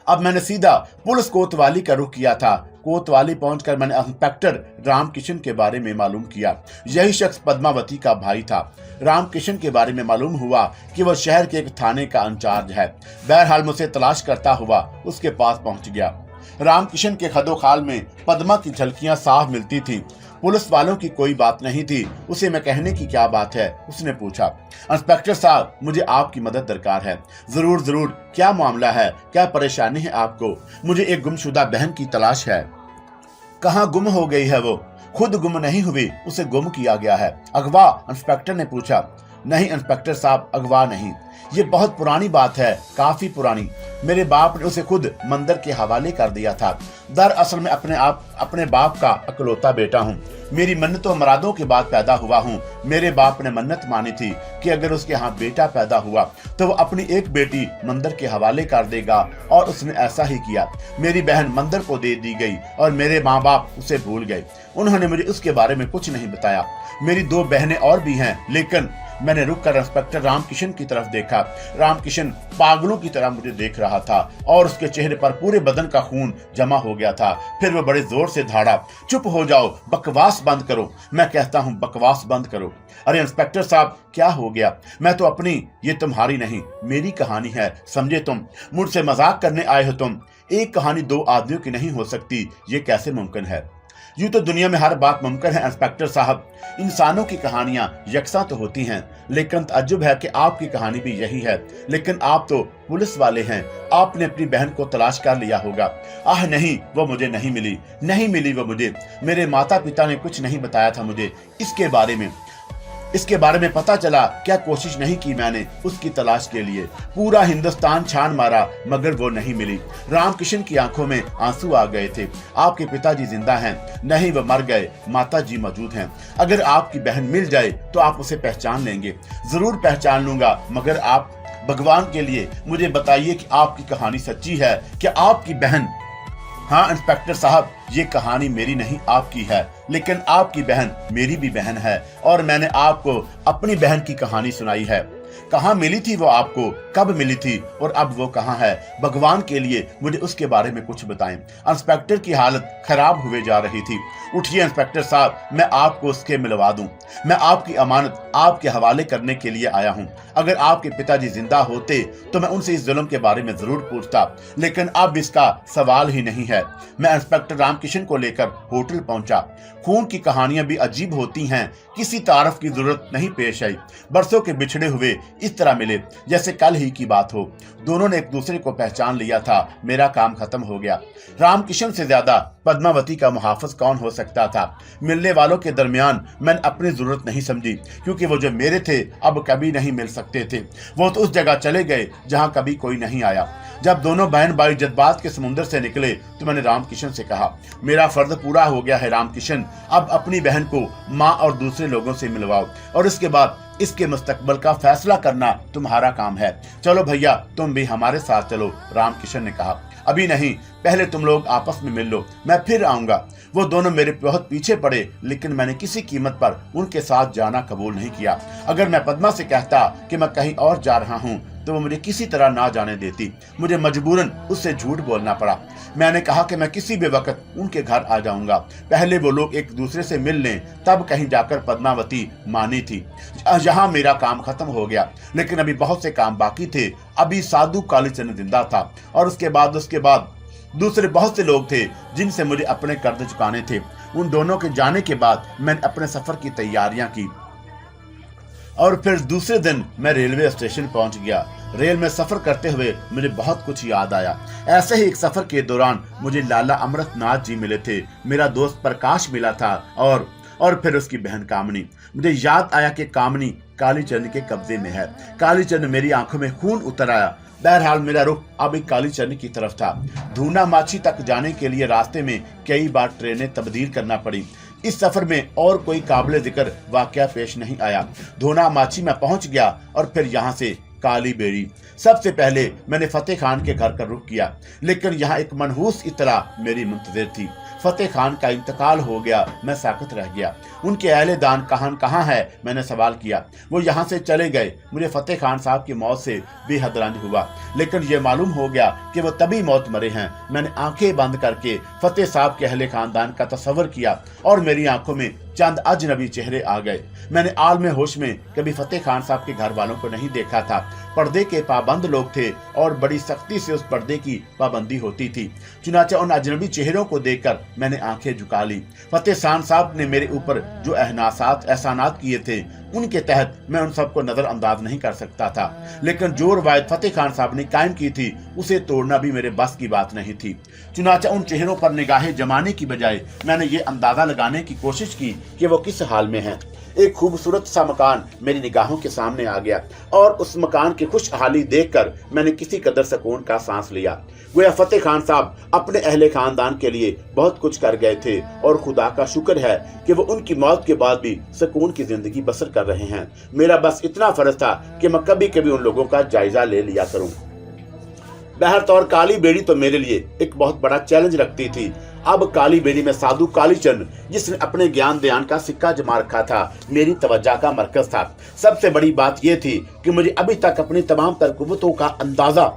अब मैंने सीधा पुलिस कोतवाली का रुख किया था। कोतवाली पहुंचकर मैंने इंस्पेक्टर रामकिशन के बारे में मालूम किया। यही शख्स पद्मावती का भाई था। रामकिशन के बारे में मालूम हुआ कि वह शहर के एक थाने का इंचार्ज है। बहरहाल मुझे तलाश करता हुआ उसके पास पहुंच गया। रामकिशन के खदोखाल में पद्मा की झलकियां साफ मिलती थी। पुलिस वालों की कोई बात नहीं थी। उसे मैं कहने की क्या बात है, उसने पूछा। इंस्पेक्टर साहब, मुझे आपकी मदद दरकार है। जरूर जरूर, क्या मामला है, क्या परेशानी है आपको? मुझे एक गुमशुदा बहन की तलाश है। कहाँ गुम हो गई है वो? खुद गुम नहीं हुई, उसे गुम किया गया है। अगवा? इंस्पेक्टर ने पूछा। नहीं इंस्पेक्टर साहब, अगवा नहीं, ये बहुत पुरानी बात है, काफी पुरानी। मेरे बाप ने उसे खुद मंदिर के हवाले कर दिया था। दरअसल मैं अपने बाप का अकलौता बेटा हूँ। मेरी मन्नतों मुरादों के बाद पैदा हुआ हूँ। मेरे बाप ने मन्नत मानी थी कि अगर उसके यहाँ बेटा पैदा हुआ तो वो अपनी एक बेटी मंदिर के हवाले कर देगा, और उसने ऐसा ही किया। मेरी बहन मंदिर को दे दी गई और मेरे माँ बाप उसे भूल गए। उन्होंने मुझे उसके बारे में कुछ नहीं बताया। मेरी 2 बहनें और भी हैं, लेकिन मैंने रुककर इंस्पेक्टर रामकिशन की तरफ देखा। रामकिशन पागलों की तरह मुझे देख रहा था और उसके चेहरे पर पूरे बदन का खून जमा हो गया था। फिर वह बड़े जोर से धाड़ा, चुप हो जाओ, बकवास बंद करो। मैं कहता हूँ बकवास बंद करो। अरे इंस्पेक्टर साहब, क्या हो गया? मैं तो अपनी, ये तुम्हारी नहीं मेरी कहानी है, समझे तुम? मुझसे मजाक करने आए हो तुम? एक कहानी 2 आदमियों की नहीं हो सकती, ये कैसे मुमकिन है? यूं तो दुनिया में हर बात मुमकिन है इंस्पेक्टर साहब। इंसानों की कहानियां यकसा तो होती हैं, लेकिन ताज्जुब है कि आपकी कहानी भी यही है। लेकिन आप तो पुलिस वाले हैं, आपने अपनी बहन को तलाश कर लिया होगा। आह नहीं, वो मुझे नहीं मिली वो मुझे। मेरे माता पिता ने कुछ नहीं बताया था मुझे इसके बारे में पता चला, क्या कोशिश नहीं की मैंने उसकी तलाश के लिए? पूरा हिंदुस्तान छान मारा, मगर वो नहीं मिली। रामकिशन की आंखों में आंसू आ गए थे। आपके पिताजी जिंदा हैं? नहीं, वो मर गए। माताजी मौजूद हैं। अगर आपकी बहन मिल जाए तो आप उसे पहचान लेंगे? जरूर पहचान लूंगा, मगर आप भगवान के लिए मुझे बताइए कि आपकी कहानी सच्ची है, क्या आपकी बहन? हाँ इंस्पेक्टर साहब, ये कहानी मेरी नहीं आपकी है, लेकिन आपकी बहन मेरी भी बहन है, और मैंने आपको अपनी बहन की कहानी सुनाई है। कहाँ मिली थी वो आपको, कब मिली थी, और अब वो कहाँ है? भगवान के लिए मुझे उसके बारे में कुछ बताएं। इंस्पेक्टर की हालत खराब हुए जा रही थी। उठिए इंस्पेक्टर साहब, मैं आपको उसके मिलवा दूं। मैं आपकी अमानत आपके हवाले करने के लिए आया हूं। अगर आपके पिताजी जिंदा होते तो मैं उनसे इस जुल्म के बारे में जरूर पूछता, लेकिन अब इसका सवाल ही नहीं है। मैं इंस्पेक्टर रामकिशन को लेकर होटल पहुंचा। खून की कहानियां भी अजीब होती हैं, किसी तारफ की जरूरत नहीं पेश आई। बरसों के बिछड़े हुए इस तरह मिले जैसे कल ही की बात हो। दोनों ने एक दूसरे को पहचान लिया था। मेरा काम खत्म हो गया। रामकिशन से ज्यादा पद्मावती का मुहाफिज कौन हो सकता था? मिलने वालों के दरमियान मैंने अपनी जरूरत नहीं समझी, क्योंकि वो जो मेरे थे अब कभी नहीं मिल सकते थे। वो तो उस जगह चले गए जहां कभी कोई नहीं आया। जब दोनों बहन भाई जज्बात के समुद्र से निकले तो मैंने रामकिशन से कहा, मेरा फर्ज पूरा हो गया है रामकिशन, अब अपनी बहन को माँ और दूसरे लोगों से मिलवाओ, और इसके बाद इसके मुस्तकबल का फैसला करना तुम्हारा काम है। चलो भैया, तुम भी हमारे साथ चलो, रामकिशन ने कहा। अभी नहीं, पहले तुम लोग आपस में मिल लो, मैं फिर आऊंगा। वो दोनों मेरे बहुत पीछे पड़े, लेकिन मैंने किसी कीमत पर उनके साथ जाना कबूल नहीं किया। अगर मैं पद्मा से कहता कि मैं कहीं और जा रहा हूँ तो वो मुझे किसी तरह ना जाने देती। मुझे मजबूरन उससे झूठ बोलना पड़ा। मैंने कहा कि मैं किसी भी वक्त उनके घर आ जाऊंगा, पहले वो लोग एक दूसरे से मिल लें, तब कहीं जाकर पद्मावती मानी थी। यहाँ मेरा काम खत्म हो गया, लेकिन अभी बहुत से काम बाकी थे। अभी साधु कालीचरण जिंदा था, और उसके बाद दूसरे बहुत से लोग थे जिनसे मुझे अपने कर्ज चुकाने थे। उन दोनों के जाने के बाद मैंने अपने सफर की तैयारियां की, और फिर दूसरे दिन मैं रेलवे स्टेशन पहुंच गया। रेल में सफर करते हुए मुझे बहुत कुछ याद आया। ऐसे ही एक सफर के दौरान मुझे लाला अमृतनाथ जी मिले थे, मेरा दोस्त प्रकाश मिला था, और फिर उसकी बहन कामनी। मुझे याद आया कि कामनी कालीचरण के कब्जे में है। कालीचरण मेरी आंखों में खून उतर आया। बहरहाल मेरा रुख अब एक कालीचरण की तरफ था। धूना माछी तक जाने के लिए रास्ते में कई बार ट्रेनें तब्दील करना पड़ी। इस सफर में और कोई काबिले जिक्र वाकया पेश नहीं आया। धूना माछी में पहुंच गया और फिर यहाँ से काली बेड़ी। सबसे पहले मैंने फतेह खान के घर का रुख किया, लेकिन यहाँ एक मनहूस इत्तला मेरी मुंतजिर थी। फतेह खान का इंतकाल हो गया। मैं साकत रह गया। उनके अहले दान कहाँ है, मैंने सवाल किया। वो यहाँ से चले गए। मुझे फतेह खान साहब की मौत से बेहद रंज हुआ, लेकिन ये मालूम हो गया कि वो तभी मौत मरे हैं। मैंने आंखें बंद करके फतेह साहब के अहले खानदान का तस्वर किया और मेरी आंखों में चंद अजनबी चेहरे आ गए। मैंने आलम होश में कभी फतेह खान साहब के घर वालों को नहीं देखा था। पर्दे के पाबंद लोग थे और बड़ी सख्ती से उस पर्दे की पाबंदी होती थी। चुनाचे उन अजनबी चेहरों को देखकर मैंने आंखें झुका ली। फतेह खान साहब ने मेरे ऊपर जो एहसानात किए थे, उनके तहत मैं उन सबको नजरअंदाज नहीं कर सकता था, लेकिन जो रवायत फतेह खान साहब ने कायम की थी उसे तोड़ना भी मेरे बस की बात नहीं थी। चुनाचे उन चेहरों पर निगाहें जमाने की बजाय मैंने ये अंदाजा लगाने की कोशिश की कि वो किस हाल में हैं। एक खूबसूरत सा मकान मेरी निगाहों के सामने आ गया और उस मकान की खुशहाली देखकर मैंने किसी कदर सुकून का सांस लिया। गोया फतेह खान साहब अपने अहले खानदान के लिए बहुत कुछ कर गए थे और खुदा का शुक्र है कि वो उनकी मौत के बाद भी सुकून की जिंदगी बसर कर रहे हैं। मेरा बस इतना फर्ज था कि मैं कभी कभी उन लोगों का जायजा ले लिया करूं। बहरतौर काली बेड़ी तो मेरे लिए एक बहुत बड़ा चैलेंज रखती थी। अब काली बेड़ी में साधु कालीचरण, जिसने अपने ज्ञान ध्यान का सिक्का जमा रखा था, मेरी तवज्जो का मरकज था। सबसे बड़ी बात यह थी कि मुझे अभी तक अपनी तमाम तर कुव्वतों का अंदाजा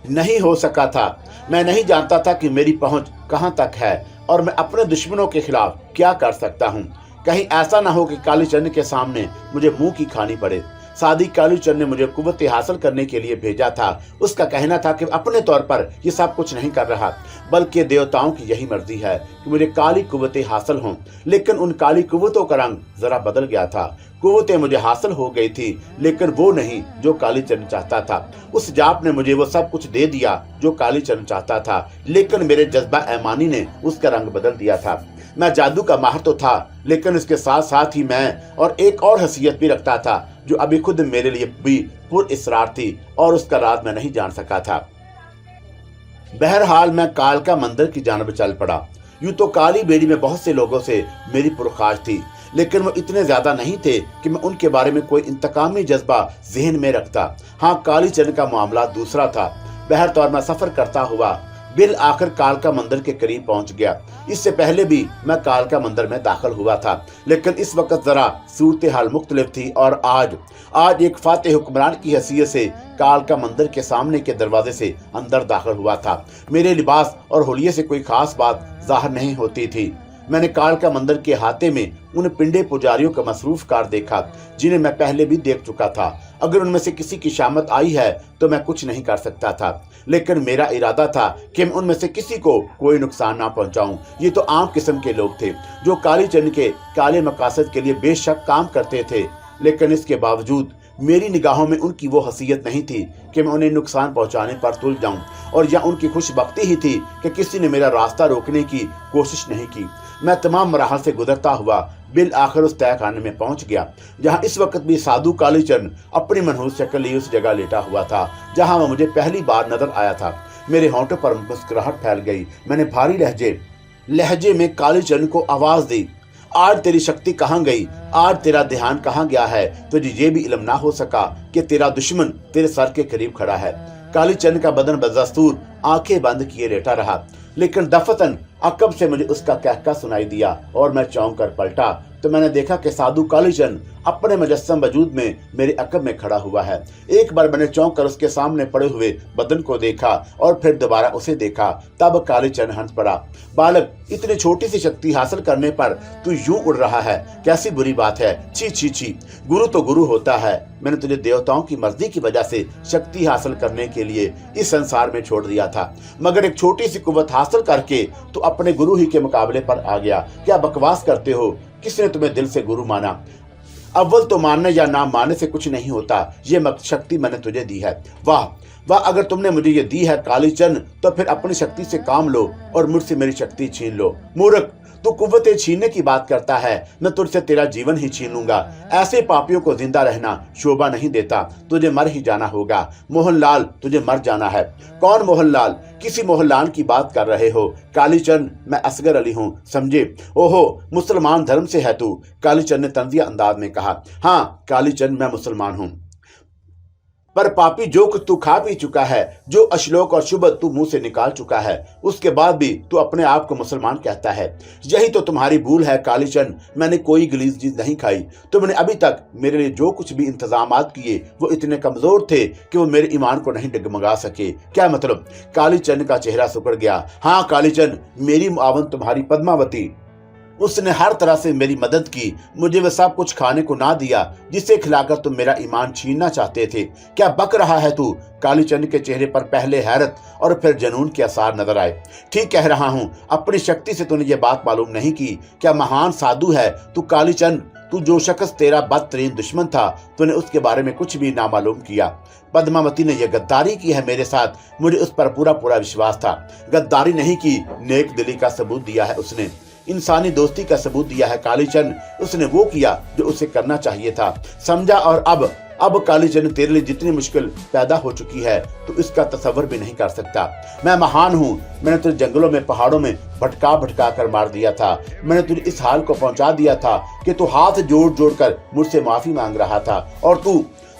नहीं हो सका था। मैं नहीं जानता था कि मेरी पहुंच कहां तक है और मैं अपने दुश्मनों के खिलाफ क्या कर सकता हूं। कहीं ऐसा ना हो कि कालीचरण के सामने मुझे मुंह की खानी पड़े। सादी कालीचरण ने मुझे कुव्वतें हासिल करने के लिए भेजा था। उसका कहना था कि अपने तौर पर ये सब कुछ नहीं कर रहा, बल्कि देवताओं की यही मर्जी है कि मुझे काली कुव्वतें हासिल हों। लेकिन उन काली कुव्वतों का रंग जरा बदल गया था। कुव्वतें मुझे हासिल हो गई थी, लेकिन वो नहीं जो कालीचरण चाहता था। उस जाप ने मुझे वो सब कुछ दे दिया जो कालीचरण चाहता था, लेकिन मेरे जज्बा ईमानी ने उसका रंग बदल दिया था। मैं जादू का माहिर तो था, लेकिन इसके साथ साथ ही मैं और एक और हैसियत भी रखता था जो अभी खुद मेरे लिए भी पुरअसरार थी और उसका राज मैं नहीं जान सका था। बहरहाल मैं कालका मंदिर की जानब चल पड़ा। यूं तो काली बेड़ी में बहुत से लोगों से मेरी पुरखाश थी, लेकिन वो इतने ज्यादा नहीं थे कि मैं उनके बारे में कोई इंतकामी जज्बा जहन में रखता। हाँ, कालीचरण का मामला दूसरा था। बहरतौर मैं सफर करता हुआ बिल आखिर कालका मंदिर के करीब पहुंच गया। इससे पहले भी मैं कालका मंदिर में दाखिल हुआ था, लेकिन इस वक्त जरा सूरत हाल मुख्तलिफ थी और आज एक फातेह हुक्मरान की हैसियत से कालका मंदिर के सामने के दरवाजे से अंदर दाखिल हुआ था। मेरे लिबास और हुलिये से कोई खास बात जाहिर नहीं होती थी। मैंने कालका मंदिर के हाथे में उन पिंडे पुजारियों का मसरूफ कार देखा जिन्हें मैं पहले भी देख चुका था। अगर उनमें से किसी की शामत आई है तो मैं कुछ नहीं कर सकता था, लेकिन मेरा इरादा था कि मैं उनमें से किसी को कोई नुकसान ना पहुंचाऊं। ये तो आम किस्म के लोग थे जो कालीचरण के काले मकासद के लिए बेशक काम करते थे, लेकिन इसके बावजूद मेरी निगाहों में उनकी वो हसीयत नहीं थी कि मैं उन्हें नुकसान पहुंचाने पर तुल जाऊं, और या उनकी खुशबख्ती ही थी कि किसी ने मेरा रास्ता रोकने की कोशिश नहीं की। मैं तमाम मराहल से गुजरता हुआ बिल आखिर उस तहखाने में पहुंच गया जहां इस वक्त भी साधु कालीचरण अपनी मनहूस शक्ल लिए उस जगह लेटा हुआ था जहां वह मुझे पहली बार नजर आया था। मेरे होंठों पर मुस्कुराहट फैल गई। मैंने भारी लहजे में कालीचरण को आवाज दी, आज तेरी शक्ति कहाँ गई? आज तेरा ध्यान कहाँ गया है? तुझे ये भी इल्म ना हो सका कि तेरा दुश्मन तेरे सर के करीब खड़ा है। कालीचरण का बदन बदस्तूर आंखें बंद किए लेटा रहा, लेकिन दफतन अकब से मुझे उसका कहका सुनाई दिया और मैं चौंक कर पलटा तो मैंने देखा कि साधु कालीचरण अपने मुजस्सम वजूद में मेरे अकब में खड़ा हुआ है। एक बार मैंने चौंक कर उसके सामने पड़े हुए बदन को देखा और फिर दोबारा उसे देखा। तब कालीचरण हंस पड़ा। बालक, इतनी छोटी सी शक्ति हासिल करने पर तू यूं उड़ रहा है, कैसी बुरी बात है। छी छी छी, गुरु तो गुरु होता है। मैंने तुझे देवताओं की मर्जी की वजह से शक्ति हासिल करने के लिए इस संसार में छोड़ दिया था, मगर एक छोटी सी कुव्वत हासिल करके तू अपने गुरु ही के मुकाबले पर आ गया। क्या बकवास करते हो? किसने तुम्हें दिल से गुरु माना? अव्वल तो मानने या ना मानने से कुछ नहीं होता, ये शक्ति मैंने तुझे दी है। वाह वाह, अगर तुमने मुझे ये दी है कालीचंद, तो फिर अपनी शक्ति से काम लो और मुझसे मेरी शक्ति छीन लो। मूर्ख, तू कुव्वतें छीनने की बात करता है, मैं तुझसे तेरा जीवन ही छीन लूंगा। ऐसे पापियों को जिंदा रहना शोभा नहीं देता, तुझे मर ही जाना होगा। मोहनलाल, तुझे मर जाना है। कौन मोहनलाल? किसी मोहनलाल की बात कर रहे हो? कालीचंद, मैं असगर अली हूँ, समझे? ओहो, मुसलमान धर्म से है तू? कालीचंद ने तंजिया अंदाज में कहा। हाँ कालीचंद, मैं मुसलमान हूँ, पर पापी जो कुछ तू खा पी चुका है, जो अश्लोक और शुभ तू मुंह से निकाल चुका है, उसके बाद भी तू अपने आप को मुसलमान कहता है। यही तो तुम्हारी भूल है कालीचंद। मैंने कोई गलीज चीज नहीं खाई। तुमने अभी तक मेरे लिए जो कुछ भी इंतजामात किए वो इतने कमजोर थे कि वो मेरे ईमान को नहीं डगमगा सके। क्या मतलब? कालीचंद का चेहरा सुकड़ गया। हाँ कालीचंद, मेरी मुआवन तुम्हारी पद्मावती, उसने हर तरह से मेरी मदद की। मुझे वह सब कुछ खाने को ना दिया जिसे खिलाकर तुम मेरा ईमान छीनना चाहते थे। क्या बक रहा है तू? कालीचंद के चेहरे पर पहले हैरत और फिर जनून के आसार नजर आए। ठीक कह रहा हूं, अपनी शक्ति से तूने ये बात मालूम नहीं की। क्या महान साधु है तू कालीचंद? तू जो शख्स तेरा बदतरीन दुश्मन था, तूने उसके बारे में कुछ भी ना मालूम किया। पद्मावती ने यह गद्दारी की है मेरे साथ, मुझे उस पर पूरा पूरा विश्वास था। गद्दारी नहीं की, नेक दिली का सबूत दिया है उसने, इंसानी दोस्ती का सबूत दिया है कालीचंद। उसने वो किया जो उसे करना चाहिए था, समझा? और अब कालीचंद, तेरे लिए जितनी मुश्किल पैदा हो चुकी है तो इसका तस्वर भी नहीं कर सकता। मैं महान हूँ। मैंने तुझे जंगलों में, पहाड़ों में भटका भटका कर मार दिया था। मैंने तुझे इस हाल को पहुंचा दिया था कि तू हाथ जोड़ जोड़ कर मुझसे माफी मांग रहा था, और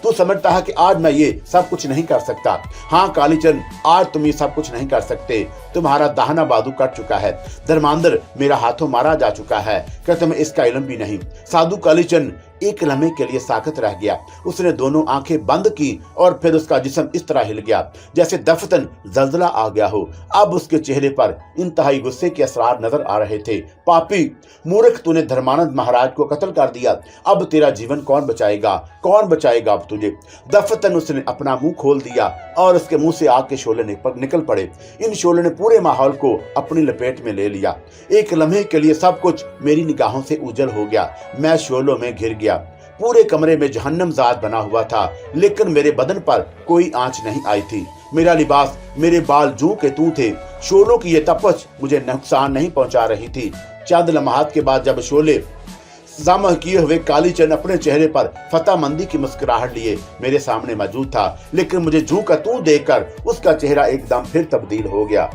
तू समझता है कि आज मैं ये सब कुछ नहीं कर सकता। हाँ कालीचंद, आज तुम ये सब कुछ नहीं कर सकते। तुम्हारा दाहिना बाजू कट चुका है, धर्मांधर मेरा हाथों मारा जा चुका है। क्या तुम्हें इसका इल्म भी नहीं? साधु कालीचंद एक लम्हे के लिए साकत रह गया। उसने दोनों आंखें बंद की और फिर उसका जिस्म इस तरह हिल गया जैसे दफतन जल्जला आ गया हो। अब उसके चेहरे पर इंतहाई गुस्से के असरार नजर आ रहे थे। पापी, मूर्ख, तूने धर्मानंद महाराज को कत्ल कर दिया। अब तेरा जीवन कौन बचाएगा? कौन बचाएगा अब तुझे? दफतन उसने अपना मुंह खोल दिया और उसके मुंह से आग के शोले निकल पड़े। इन शोले ने पूरे माहौल को अपनी लपेट में ले लिया। एक लम्हे के लिए सब कुछ मेरी निगाहों से उजल हो गया। मैं शोलों में घिर गया। पूरे कमरे में जहन्नमजाद बना हुआ था, लेकिन मेरे बदन पर कोई आंच नहीं आई थी। मेरा लिबास, मेरे बाल जूं के तू थे। शोलों की ये तपश मुझे नुकसान नहीं पहुंचा रही थी। चंद लम्हात के बाद जब शोले जमा किए हुए कालीचंद अपने चेहरे पर फतेहमंदी की मुस्कुराहट लिए मेरे सामने मौजूद था, लेकिन मुझे जूं का तू देखकर उसका चेहरा एकदम फिर तब्दील हो गया।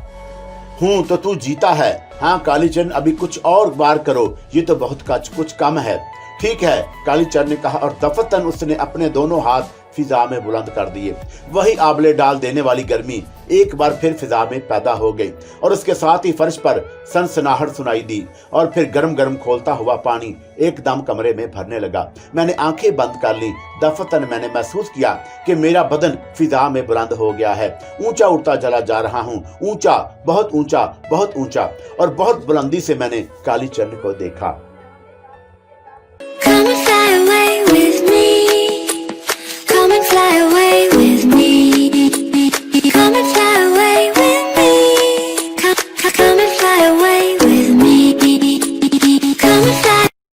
हूं तो तू जीता है। हाँ कालीचंद, अभी कुछ और बार करो, ये तो बहुत कुछ कम है। ठीक है, कालीचंद ने कहा, और दफतन उसने अपने दोनों हाथ फिजा में बुलंद कर दिए। वही आबले डाल देने वाली गर्मी एक बार फिर फिजा में पैदा हो गई और उसके साथ ही फर्श पर सनसनाहट सुनाई दी, और फिर गरम गरम खोलता हुआ पानी एकदम कमरे में भरने लगा। मैंने आंखें बंद कर ली। दफतन, मैंने महसूस किया कि मेरा बदन फिजा में बुलंद हो गया है। ऊंचा उड़ता चला जा रहा हूँ, ऊंचा, बहुत ऊंचा, बहुत ऊंचा, और बहुत बुलंदी से मैंने कालीचंद को देखा।